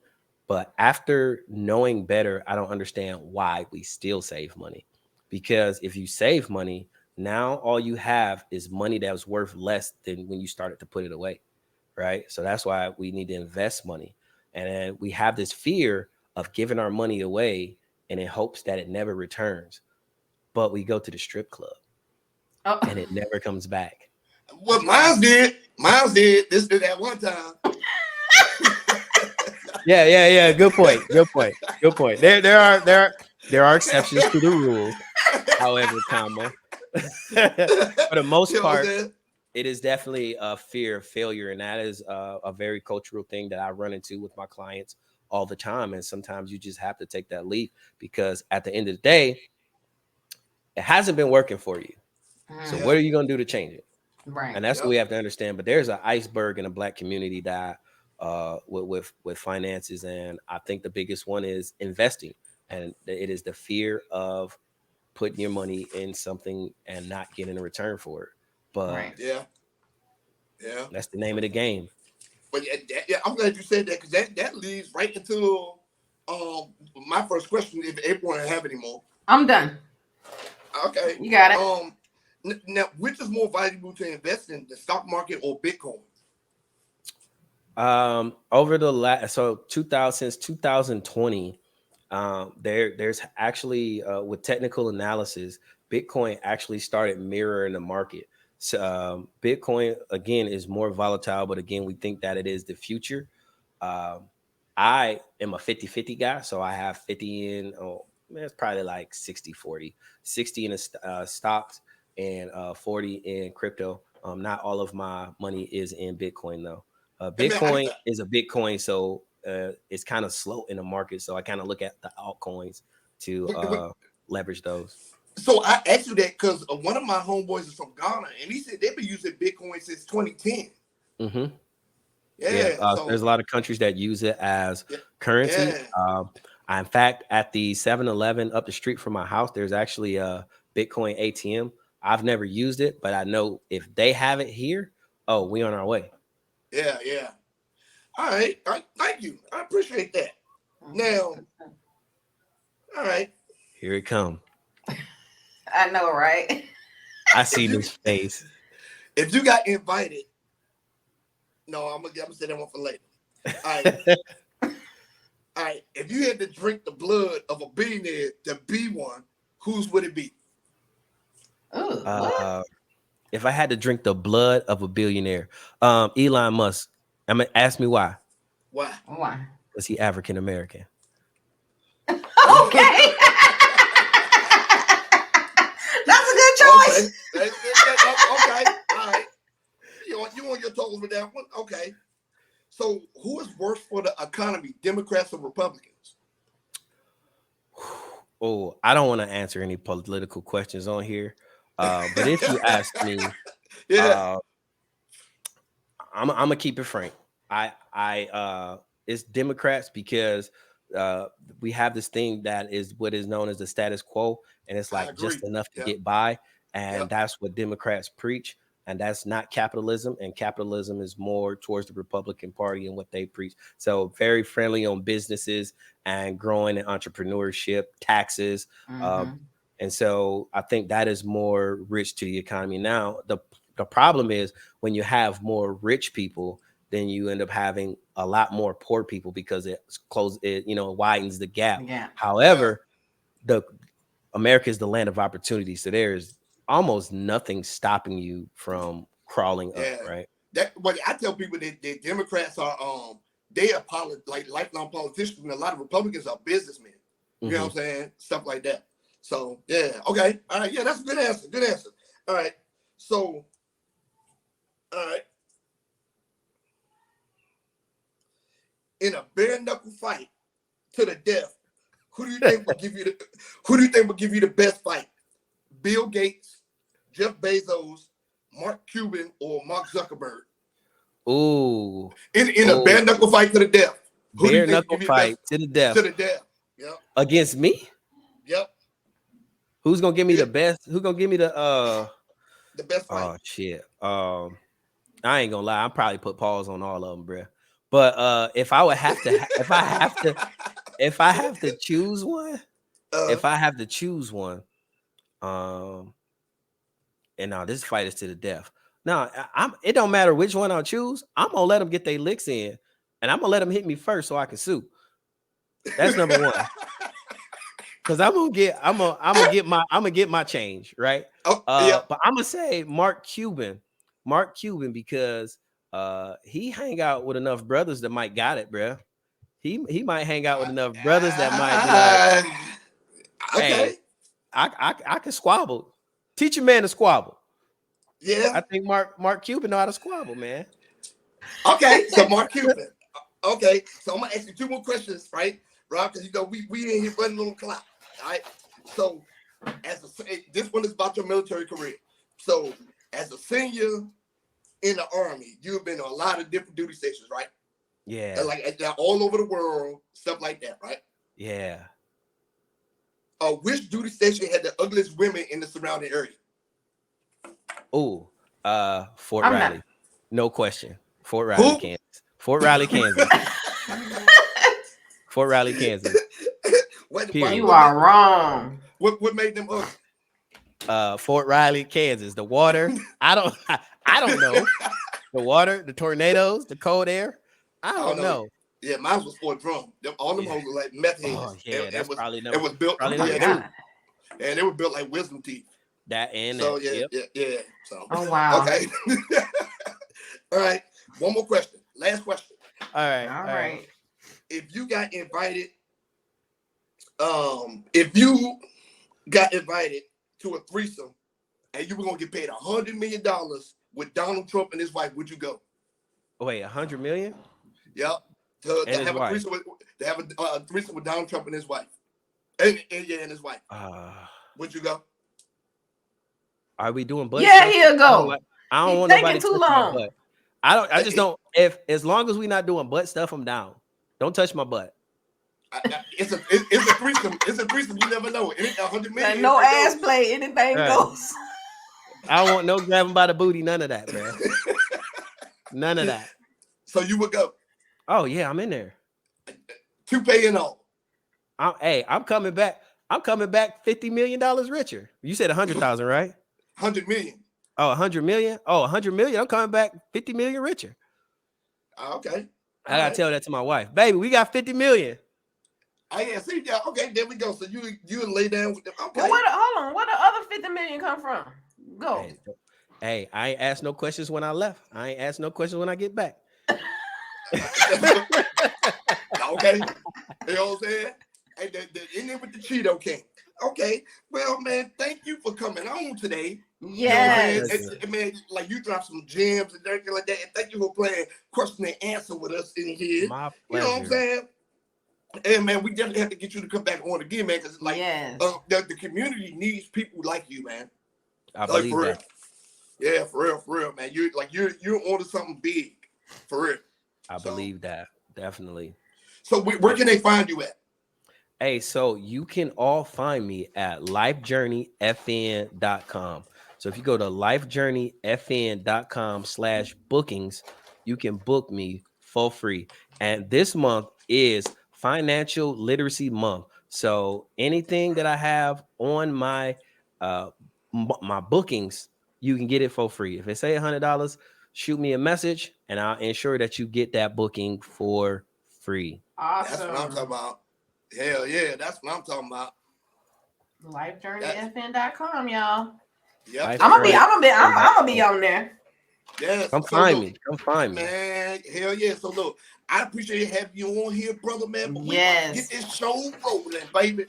S3: but after knowing better, I don't understand why we still save money. Because if you save money, now all you have is money that was worth less than when you started to put it away. Right. So that's why we need to invest money. And then we have this fear of giving our money away and in hopes that it never returns. But we go to the strip club
S2: Oh,
S3: and it never comes back.
S1: Well,
S2: right.
S1: mine's did. Mine's did. This did that one time.
S3: Yeah. Good point. Good point. Good point. There are exceptions to the rules. However, comma. For the most
S1: You know what I'm
S3: part,
S1: saying?
S3: it is definitely a fear of failure, and that is a very cultural thing that I run into with my clients all the time. And sometimes you just have to take that leap because at the end of the day, it hasn't been working for you. So
S2: Mm,
S1: Yeah.
S3: what are you going to do to change it?
S2: right.
S3: And that's what we
S1: Yep.
S3: have to understand. But there's an iceberg in the Black community that with finances, and I think the biggest one is investing, and it is the fear of putting your money in something and not getting a return for it. But
S2: Right.
S1: Yeah. Yeah.
S3: that's the name of the game.
S1: But yeah, I'm glad you said that because that leads right into my first question. If everyone have any more,
S2: I'm done.
S1: okay.
S2: You got it.
S1: Now, which is more valuable to invest in, the stock market or Bitcoin?
S3: Over the last, so 2000, since 2020, there's actually with technical analysis, Bitcoin actually started mirroring the market. So Bitcoin again is more volatile, but again, we think that it is the future. Um, I am a 50-50 guy, so I have 50 in, oh man, it's probably like 60-40, 60 in stocks and 40 in crypto. Not all of my money is in Bitcoin though.
S1: I mean,
S3: Bitcoin is a Bitcoin, so it's kind of slow in the market. So I kind of look at the altcoins to leverage those.
S1: so I asked you that because one of my homeboys is from Ghana, and he said they've been using Bitcoin since 2010.
S3: hmm Yeah,
S1: Yeah.
S3: there's
S1: So
S3: a lot of countries that use it as
S1: yeah,
S3: currency.
S1: yeah,
S3: In fact, at the 7-Eleven up the street from my house, there's actually a Bitcoin ATM. I've never used it, but I know if they have it here, oh, we on our way.
S1: yeah, yeah. All right. All right. Thank you. I appreciate that. Now, all right.
S3: Here it come.
S2: I know, right?
S3: I
S1: If
S3: see
S1: you
S3: this face.
S1: if you got invited, no, I'm gonna say that one for later. All right. All right. If you had to drink the blood of a billionaire to be one, whose would it be?
S2: Ooh, what?
S3: Uh, if I had to drink the blood of a billionaire, Elon Musk. I mean, ask me why.
S1: Why?
S2: Why?
S3: Was he African American?
S2: Okay. That's a good choice.
S1: Okay. Okay. All right. You on your toes with that one? Okay. So who is worse for the economy, Democrats or Republicans?
S3: Oh, I don't want to answer any political questions on here. But if you ask me,
S1: Yeah,
S3: uh, I'm gonna keep it frank. It's Democrats because uh, we have this thing that is what is known as the status quo, and it's
S1: I
S3: like
S1: agree.
S3: just enough to
S1: Yep,
S3: get by, and
S1: yep,
S3: that's what Democrats preach, and that's not capitalism, and capitalism is more towards the Republican Party and what they preach. So very friendly on businesses and growing in entrepreneurship, taxes. Um,
S2: Mm-hmm.
S3: and so I think that is more rich to the economy. Now, the problem is when you have more rich people, then you end up having a lot more poor people because it widens the gap.
S2: Yeah.
S1: yeah,
S3: However, the America is the land of opportunity. So there is almost nothing stopping you from crawling up,
S1: yeah.
S3: right?
S1: That what I tell people that Democrats are they are like lifelong politicians, and a lot of Republicans are businessmen. You know
S3: Hmm.
S1: what I'm saying? Stuff like that. So yeah, okay, all right, yeah, that's a good answer. Good answer. All right, so all right, in a bare knuckle fight to the death, who do you think would give you the who do you think would give you the best fight? Bill Gates, Jeff Bezos, Mark Cuban, or Mark Zuckerberg?
S3: Ooh,
S1: In a
S3: oh,
S1: bare knuckle fight to the death, who do you
S3: bare
S1: think would
S3: knuckle
S1: give you the best
S3: fight to the death
S1: to the death? Yep,
S3: against me.
S1: yep.
S3: Who's gonna give me
S1: Yeah,
S3: the best? Who gonna give me the
S1: the best fight.
S3: Oh shit. I ain't gonna lie. I probably put pause on all of them, bro. But if I would have to, if I have to choose one,
S1: uh,
S3: if I have to choose one, um, and now this fight is to the death. Now I'm. It don't matter which one I choose. I'm gonna let them get their licks in, and I'm gonna let them hit me first so I can sue. That's number one. Because I'm gonna get my change, right?
S1: oh, yep.
S3: But I'm gonna say Mark Cuban, because he hang out with enough brothers that might got it, bro. He might hang out with enough brothers that might be like,
S1: Uh,
S3: hey,
S1: okay.
S3: I can squabble. Teach a man to squabble.
S1: Yeah.
S3: I think Mark Cuban know how to squabble, man.
S1: Okay. So Mark Cuban. Okay. So I'm gonna ask you two more questions, right, Rob? Because we in here running a little clock. All right. So this one is about your military career. So as a senior in the army, you've been on a lot of different duty stations, right?
S3: Yeah,
S1: Like they're all over the world, stuff like that, right?
S3: yeah.
S1: Which duty station had the ugliest women in the surrounding area?
S3: Oh, Fort
S2: I'm not.
S3: Riley, no question. Fort Riley,
S1: Who?
S3: Kansas. Fort Riley, Kansas. Fort Riley, Kansas.
S2: You
S3: Period.
S2: are wrong.
S1: What made them ugly?
S3: Fort Riley, Kansas. The water. I don't know. The water, the tornadoes, the cold air. I
S1: I don't
S3: don't
S1: know.
S3: know.
S1: Yeah, mine was Fort Drum. All them
S3: Yeah.
S1: hoes were like meth
S3: Oh
S1: heads.
S3: yeah, that's probably
S1: It
S3: number
S1: was built.
S2: Oh
S3: probably
S2: my
S3: number
S1: Yeah, they were
S3: two.
S2: God.
S1: and they were built like wisdom teeth.
S3: That and
S1: So
S3: that.
S1: yeah,
S3: Yep.
S1: yeah, yeah. So
S2: Oh wow.
S1: okay. All right. One more question. Last question.
S3: All right.
S2: All
S3: All right.
S2: right.
S1: If you got invited, if you got invited to a threesome and you were gonna get paid $100 million with Donald Trump and his wife, would you go?
S3: Wait, 100 million
S1: Yep. To
S3: and his
S1: have a
S3: wife.
S1: threesome a threesome with Donald Trump and his wife. And his wife.
S3: Uh,
S1: Would you go?
S3: are we doing butt
S2: Yeah,
S3: stuff?
S2: he'll
S3: I don't
S2: go.
S3: like. I don't
S2: He
S3: want
S2: taking
S3: nobody
S2: too
S3: touching my
S2: long.
S3: butt. I don't. I
S1: Uh,
S3: just
S1: it-
S3: don't. If as long as we not doing butt stuff, I'm down. Don't touch my butt.
S1: it's a threesome. It's a threesome. You never know. 100
S2: Like,
S1: million.
S2: no
S1: Anything
S2: ass
S1: goes.
S2: play, anything
S3: Right.
S2: goes.
S3: I don't want no grabbing by the booty. None of that, bro. None of that.
S1: So you would go
S3: Oh yeah, I'm in there.
S1: to pay and all.
S3: I'm coming back. I'm coming back $50 million richer. You said 100,000, right?
S1: 100 million.
S3: Oh, 100 million. Oh, 100 million. I'm coming back 50 million richer.
S1: Okay.
S3: I
S1: All
S3: gotta
S1: right.
S3: tell that to my wife, baby. We got 50 million.
S1: I yeah, see, yeah, okay, there we go. So you lay down with them. Okay.
S2: And hold on, where the other 50 million come from? Go.
S3: Hey, I ain't asked no questions when I left. I ain't asked no questions when I get back.
S1: Okay. You know what I'm saying? And in there with the Cheeto King. Okay. Well, man, thank you for coming on today You know what I'm
S2: Yes.
S1: saying? Man, like you dropped some gems and everything like that. And thank you for playing question and answer with us in here.
S3: My
S1: You know what I'm
S3: pleasure.
S1: saying? And man, we definitely have to get you to come back on again, man, because like
S2: Yes.
S1: the community needs people like you, man.
S3: I
S1: Like
S3: believe
S1: for real.
S3: that.
S1: Yeah, for real, man. You're onto something big, for real.
S3: I believe that. Definitely.
S1: So where can they find you at?
S3: Hey, so you can all find me at lifejourneyfn.com. So if you go to lifejourneyfn.com/bookings, you can book me for free. And this month is financial literacy month. So anything that I have on my my bookings, you can get it for free. If it's $100, shoot me a message and I'll ensure that you get that booking for free.
S1: That's what I'm talking
S2: Awesome.
S1: about. Hell yeah, that's what I'm talking about. That's
S2: LifeJourneyFN.com, y'all.
S1: yep.
S3: Life
S1: That's
S2: I'm
S1: right.
S3: Journey.
S2: gonna be on there.
S1: Yes.
S3: Come
S1: So
S3: find
S1: look,
S3: me. Come find me.
S1: man, hell yeah. So look, I appreciate having you on here, brother, man. But we about to get
S2: Yes.
S1: this show rolling, baby.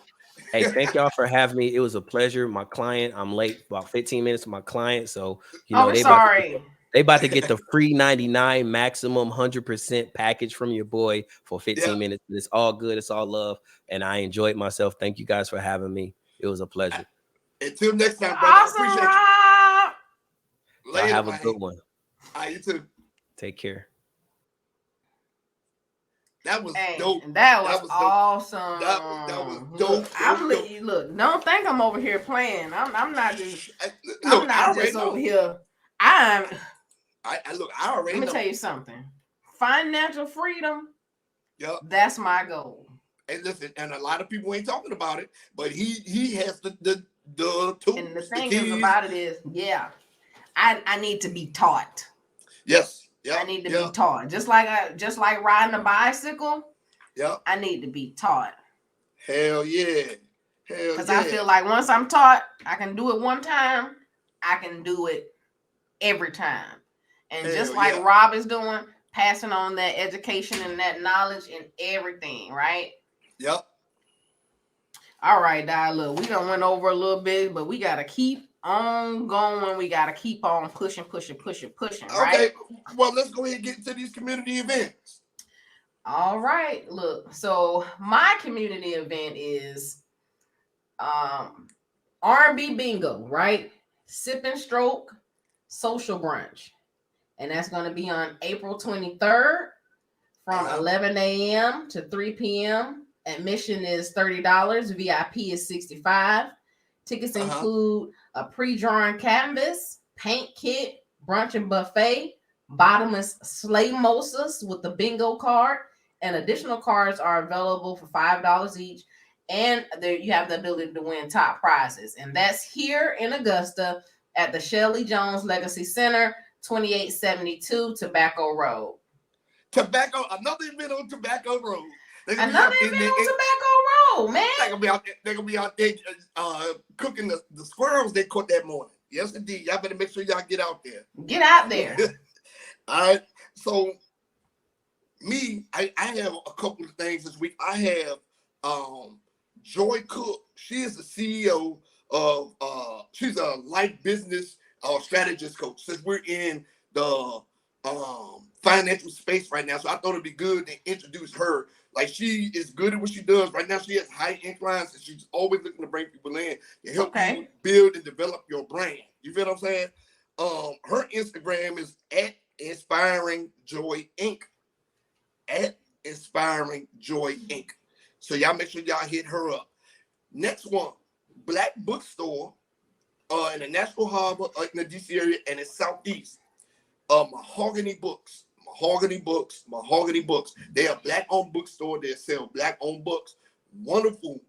S3: Hey, thank y'all for having me. It was a pleasure. My client, I'm late about 15 minutes to my client. So,
S2: Oh, we're
S3: they about to get
S2: sorry.
S3: the free 99 maximum 100% package from your boy for
S1: Yeah.
S3: 15 minutes. It's all good. It's all love. And I enjoyed myself. Thank you guys for having me. It was a pleasure.
S1: Until next time, brother. I
S2: Awesome,
S1: appreciate
S2: Rob.
S1: you.
S3: Y'all
S1: Later,
S3: have a
S1: man.
S3: good one.
S1: All right, you too.
S3: Take care.
S1: That was
S2: Hey,
S1: dope.
S2: that was
S1: was dope.
S2: awesome.
S1: That was
S2: Look,
S1: dope.
S2: look. Don't think I'm over here playing. I'm not just.
S1: Look,
S2: I'm
S1: I
S2: not
S1: already
S2: just over
S1: know.
S2: here. I'm.
S1: I look, I already
S2: Let me
S1: know.
S2: tell you something. Financial freedom.
S1: Yep.
S2: That's my goal.
S1: And listen, and a lot of people ain't talking about it, but he has the tools,
S2: And the
S1: the
S2: thing is
S1: keys.
S2: about it is, yeah, I need to be taught.
S1: Yes.
S2: I
S1: Yep.
S2: need to be
S1: Yep.
S2: taught. Just like riding a bicycle,
S1: Yep.
S2: I need to be taught.
S1: Hell yeah. Hell
S2: Because I
S1: yeah.
S2: feel like once I'm taught, I can do it one time, I can do it every time. And just
S1: Hell
S2: like
S1: yeah.
S2: Rob is doing, passing on that education and that knowledge and everything, right?
S1: Yep.
S2: All right, Di, look, we done went over a little bit, but we got to keep on going. We got to keep on pushing, right?
S1: Okay. Well, let's go ahead and get into these community events.
S2: All right, look. So my community event is R&B bingo, right? Sip and stroke social brunch. And that's going to be on April 23rd from 11 a.m. to 3 p.m. Admission is $30. VIP is $65. Tickets include a pre-drawn canvas, paint kit, brunch and buffet, bottomless sleigh mimosas with the bingo card, and additional cards are available for $5 each. And there you have the ability to win top prizes. And that's here in Augusta at the Shelley Jones Legacy Center, 2872 Tobacco Road.
S1: Another event on Tobacco Road.
S2: Another event on Tobacco Road, man.
S1: They're gonna be out there cooking the squirrels they caught that morning. Yes, indeed. Y'all better make sure y'all get out there.
S2: Get out there.
S1: All right. So me, I have a couple of things this week. I have Joy Cook. She is the CEO of she's a life business strategist coach. Since we're in the financial space right now, so I thought it'd be good to introduce her. Like, she is good at what she does right now. She has high inclines, and she's always looking to bring people in to help you build and develop your brand. You feel what I'm saying? Her Instagram is at Inspiring Joy Inc. At Inspiring Joy Inc. So y'all make sure y'all hit her up. Next one, Black Bookstore in the National Harbor, in the DC area, and in Southeast. Mahogany Books. They are Black-owned bookstore. They sell Black-owned books. Wonderful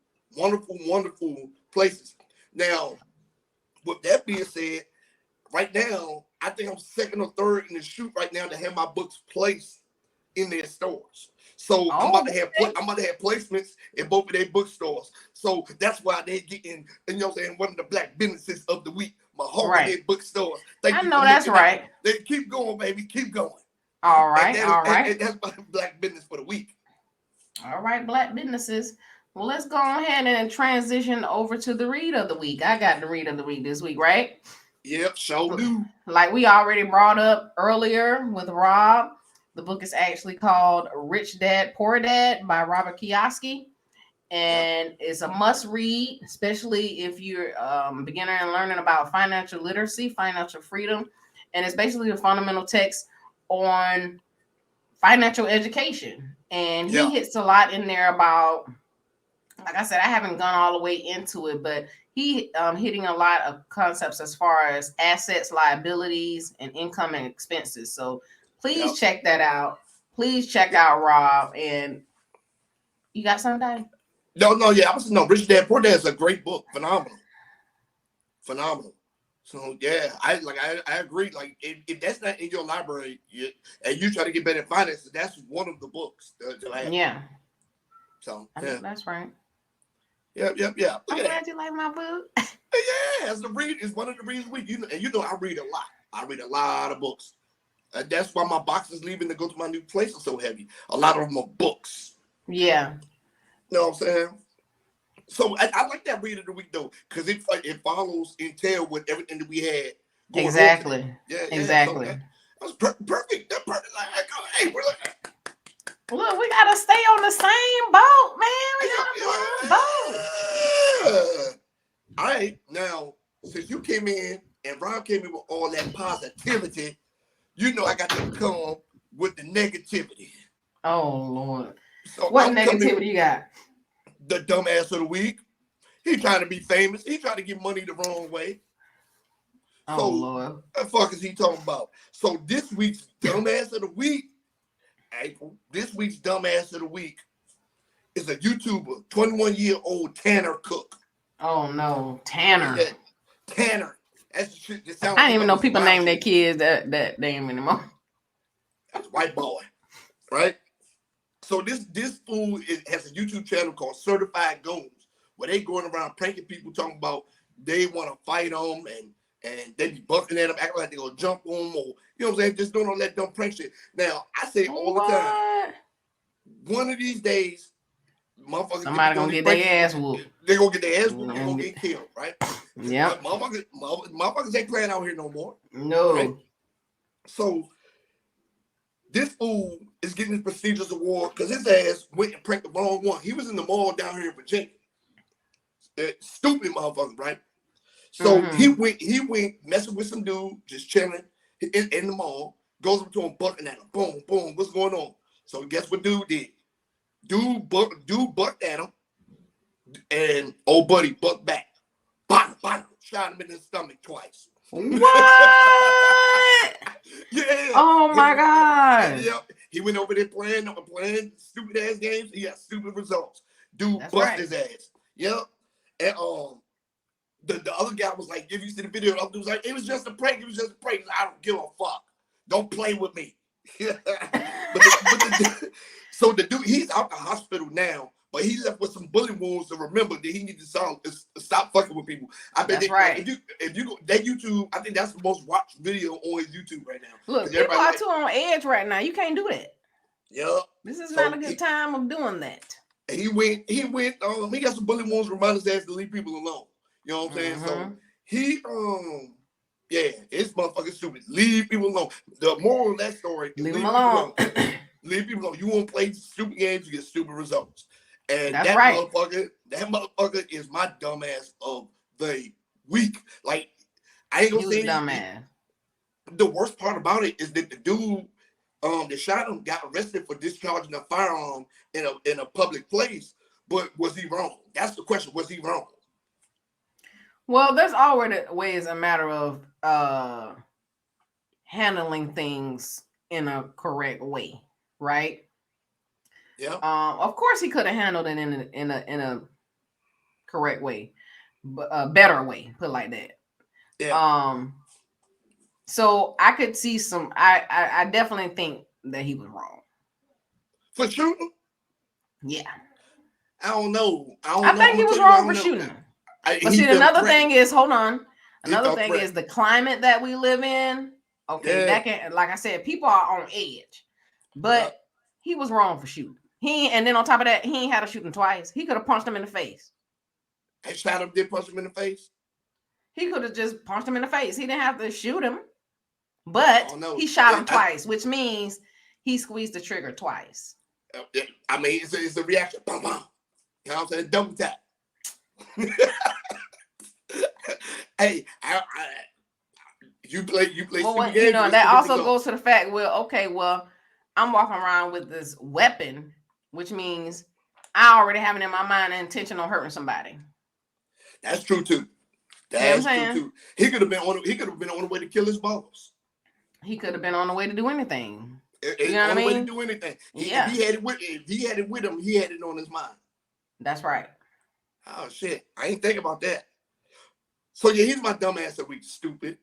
S1: places. Now, with that being said, right now, I think I'm second or third in the shoot right now to have my books placed in their stores. So I'm about to have placements in both of their bookstores. So that's why they're getting, one of the Black businesses of the week. Mahogany bookstores.
S2: I know that's right.
S1: They keep going, baby. Keep going.
S2: All right.
S1: And that's my Black business for the week.
S2: All right, Black businesses. Well, let's go ahead and transition over to the read of the week. I got the read of the week this week, right?
S1: Yep, sure do.
S2: Like we already brought up earlier with Rob, the book is actually called Rich Dad Poor Dad by Robert Kiyosaki.
S1: Yep,
S2: And it's a must read, especially if you're beginner and learning about financial literacy, financial freedom. And it's basically a fundamental text on financial education. And he
S1: yeah,
S2: hits a lot in there about, like I said, I haven't gone all the way into it, but he hitting a lot of concepts as far as assets, liabilities, and income and expenses. So
S1: yep.
S2: please check that out. Please check out Rob. And you got something?
S1: No, yeah, I was no Rich Dad Poor Dad is a great book, phenomenal. So yeah, I agree. Like if that's not in your library, and you try to get better at finance, that's one of the books to have.
S2: Yeah.
S1: So
S2: I
S1: yeah,
S2: know that's right.
S1: yep. Look
S2: I'm
S1: at that.
S2: glad you like my book.
S1: Yeah, as the read is one of the reasons I read a lot. I read a lot of books. That's why my boxes leaving to go to my new place are so heavy. A lot of them are books.
S2: Yeah.
S1: You know what I'm saying? So I like that read of the week though, because it follows entail with everything that we had going on today.
S2: Exactly.
S1: Yeah. So
S2: Exactly.
S1: that was perfect. That perfect. Like, hey, we're like,
S2: Look, we gotta stay on the same boat, man. We gotta be on the boat.
S1: yeah. All right, now since you came in and Rob came in with all that positivity, I got to come with the negativity.
S2: Oh Lord.
S1: So
S2: What
S1: I'm coming
S2: negativity you got?
S1: the dumbass of the week. He trying to be famous. He trying to get money the wrong way.
S2: Oh
S1: So
S2: Lord.
S1: what the fuck is he talking about? So this week's dumbass of the week, April, this week's dumbass of the week is a YouTuber, 21-year-old Tanner Cook.
S2: Oh no. Tanner.
S1: Yeah, Tanner. That's the shit that sounds
S2: I
S1: like
S2: didn't
S1: he
S2: even know
S1: always
S2: people
S1: wild
S2: name their
S1: shit.
S2: kids that name anymore.
S1: That's a white boy, right? So this fool has a YouTube channel called Certified Goons, where they going around pranking people, talking about they want to fight them and they be bucking at them, acting like they gonna jump on them, or you know what I'm saying, just doing all that dumb prank shit. Now I say all the time,
S2: What?
S1: one of these days, motherfuckers get to
S2: Somebody
S1: doing
S2: gonna
S1: these
S2: get
S1: prank
S2: their
S1: shit,
S2: ass whooped.
S1: they gonna get their ass whooped, they gonna
S2: Mm,
S1: get killed, right?
S2: Yep.
S1: Motherfuckers ain't playing out here no more, right?
S2: No.
S1: So this fool is getting his prestigious award because his ass went and pranked the wrong one. He was in the mall down here in Virginia. Stupid motherfucker, right? So he
S2: Mm-hmm.
S1: went messing with some dude, just chilling in the mall, goes up to him, bucking at him. Boom, boom, what's going on? So guess what dude did? Dude bucked at him, and old buddy bucked back. Bang, bang, shot him in the stomach twice.
S2: What?
S1: Yeah.
S2: Oh my
S1: And,
S2: God.
S1: he went over there playing stupid ass games. He got stupid results. Dude
S2: That's
S1: bust
S2: right.
S1: his ass. Yep. And the other guy was like, if you see the video, the other dude was like, it was just a prank. It was just a prank. I don't give a fuck. Don't play with me. So the dude, he's out the hospital now, but he left with some bullet wounds to remember that he needs to stop fucking with people. I bet
S2: That's
S1: that, like,
S2: right.
S1: if you go that YouTube, I think that's the most watched video on his YouTube right now.
S2: Look, people
S1: Everybody
S2: are
S1: like,
S2: too on edge right now. You can't do that.
S1: yeah.
S2: This is not
S1: So
S2: a good time of doing that.
S1: he went, he got some bullet wounds, remind his ass to leave people alone. You know what I'm saying? So
S2: Mm-hmm.
S1: he, yeah, it's motherfucking stupid. Leave people alone. The moral of that story is
S2: Leave them
S1: leave people
S2: alone.
S1: alone. Leave people alone. You won't play stupid games, you get stupid results. And
S2: That's
S1: that
S2: right.
S1: motherfucker is my dumbass of the week. Like, I ain't
S2: He
S1: gonna
S2: was a
S1: say
S2: dumbass.
S1: the worst part about it is that the dude that shot him got arrested for discharging a firearm in a public place. But was he wrong? That's the question. Was he wrong?
S2: Well, there's always a matter of handling things in a correct way, right?
S1: Yeah.
S2: Of course, he could have handled it in a correct way, but a better way, put it like that.
S1: Yeah.
S2: So I could see some. I definitely think that he was wrong.
S1: For shooting?
S2: Yeah,
S1: I don't know.
S2: I
S1: I'm
S2: think he
S1: gonna
S2: was
S1: tell you, I
S2: wrong
S1: don't
S2: for
S1: know.
S2: shooting. But
S1: He
S2: see,
S1: felt
S2: another
S1: threatened.
S2: thing is, hold on.
S1: He
S2: Another
S1: felt
S2: thing is
S1: threatened.
S2: the climate that we live in. Okay,
S1: Yeah.
S2: that can, like I said, people are on edge. But he was wrong for shooting. And then on top of that, he ain't had to shoot him twice. He could have punched him in the face.
S1: And shot him, did punch him in the face.
S2: He could have just punched him in the face. He didn't have to shoot him, but
S1: don't know.
S2: he shot him twice, which means he squeezed the trigger twice.
S1: I mean, it's a reaction. Bum, bum. You know what I'm saying? Double tap. Hey, you play
S2: Well,
S1: stupid games.
S2: that also goes to the fact, well, okay, well, I'm walking around with this weapon, which means I already have it in my mind the intention on hurting somebody.
S1: That's true too. That's true too. He could have been on the way to kill his boss.
S2: He could have been on the way to do anything.
S1: You know what I mean? Way to do anything. If he had it with him, he had it on his mind.
S2: That's right.
S1: Oh shit. I ain't think about that. So yeah, he's my dumb ass that week, stupid.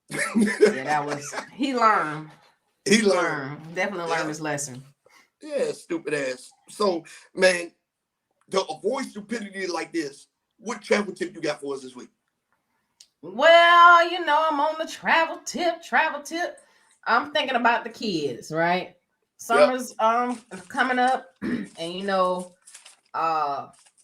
S2: Yeah, that was he learned.
S1: He learned.
S2: Definitely learned his lesson.
S1: Yeah, stupid ass. So man, to avoid stupidity like this, what travel tip you got for us this week?
S2: Well, I'm on the travel tip. I'm thinking about the kids, right? Summer's coming up, and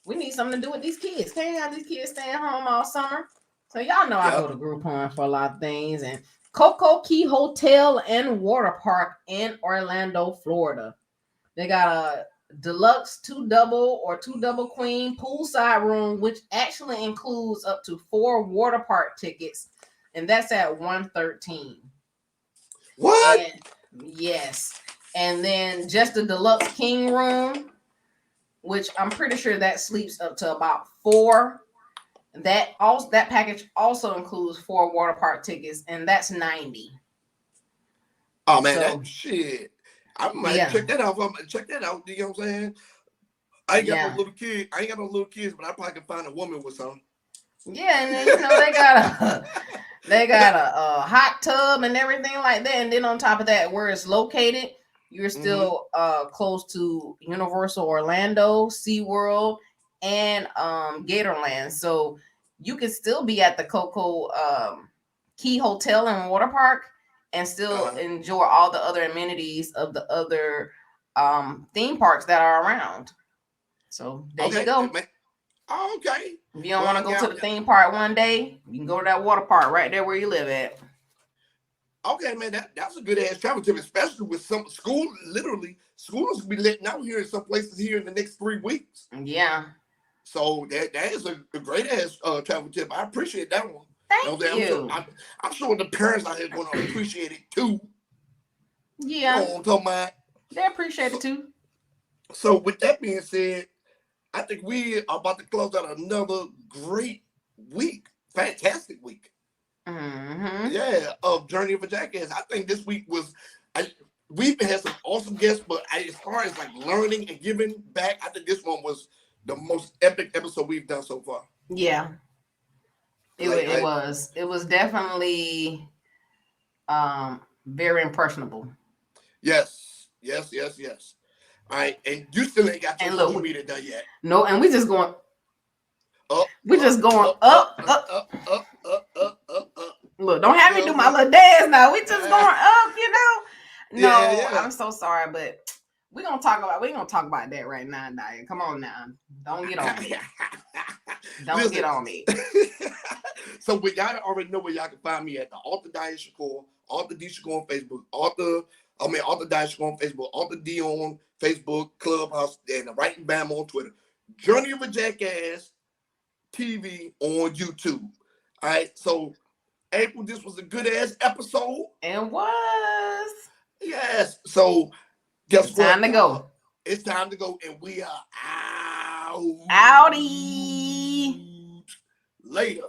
S2: we need something to do with these kids. Can't have these kids staying home all summer. So y'all know I go to Groupon for a lot of things. And Coco Key Hotel and Water Park in Orlando, Florida. They got a deluxe 2 double or 2 double queen poolside room, which actually includes up to 4 water park tickets, and that's at $113.
S1: What?
S2: Yes. And then just the deluxe king room, which I'm pretty sure that sleeps up to about 4. That package also includes 4 water park tickets, and that's $90.
S1: Oh man, that shit. I might check that out. I'm gonna check that out. You know what I'm saying? I ain't got no little kid. I ain't got no little kids, but I probably can find a woman with some.
S2: Yeah, and then they got a hot tub and everything like that. And then on top of that, where it's located, you're still close to Universal Orlando, SeaWorld, and Gatorland. So you can still be at the Coco Key Hotel and Water Park and still enjoy all the other amenities of the other theme parks that are around. So there you go.
S1: Okay.
S2: If you don't want to go to the theme park one day, you can go to that water park right there where you live at.
S1: Okay, man, that's a good ass travel tip, especially with some school. Literally, schools will be letting out here in some places here in the next 3 weeks.
S2: Yeah.
S1: So that is a great ass travel tip. I appreciate that one.
S2: Thank you.
S1: I'm sure the parents out here are going to appreciate it too.
S2: Yeah.
S1: You know what I'm talking about?
S2: They appreciate it too.
S1: So with that being said, I think we are about to close out another great week, fantastic week.
S2: Mm-hmm.
S1: Yeah, of Journey of a Jackass. I think this week we've had some awesome guests, but as far as like learning and giving back, I think this one was the most epic episode we've done so far.
S2: Yeah. It was definitely very impressionable.
S1: Yes. All right, and you still ain't got your social media done yet.
S2: No, and we just going up. Up. Look, don't have me do my little dance now. We just going up, No, I'm so sorry, but we ain't gonna talk about that right now, Diane. Come on now. Don't get on me. Get on me.
S1: So y'all already know where y'all can find me at the Author Diane Shakur, Author D Shakur on Facebook, Author Diane Shakur on Facebook, Author D on Facebook, Clubhouse, and the Writing Bam on Twitter. Journey of a Jackass TV on YouTube. All right, so April, this was a good ass episode.
S2: It was.
S1: Yes. So guess what?
S2: Time to go.
S1: It's time to go, and we are out.
S2: Outie.
S1: Later.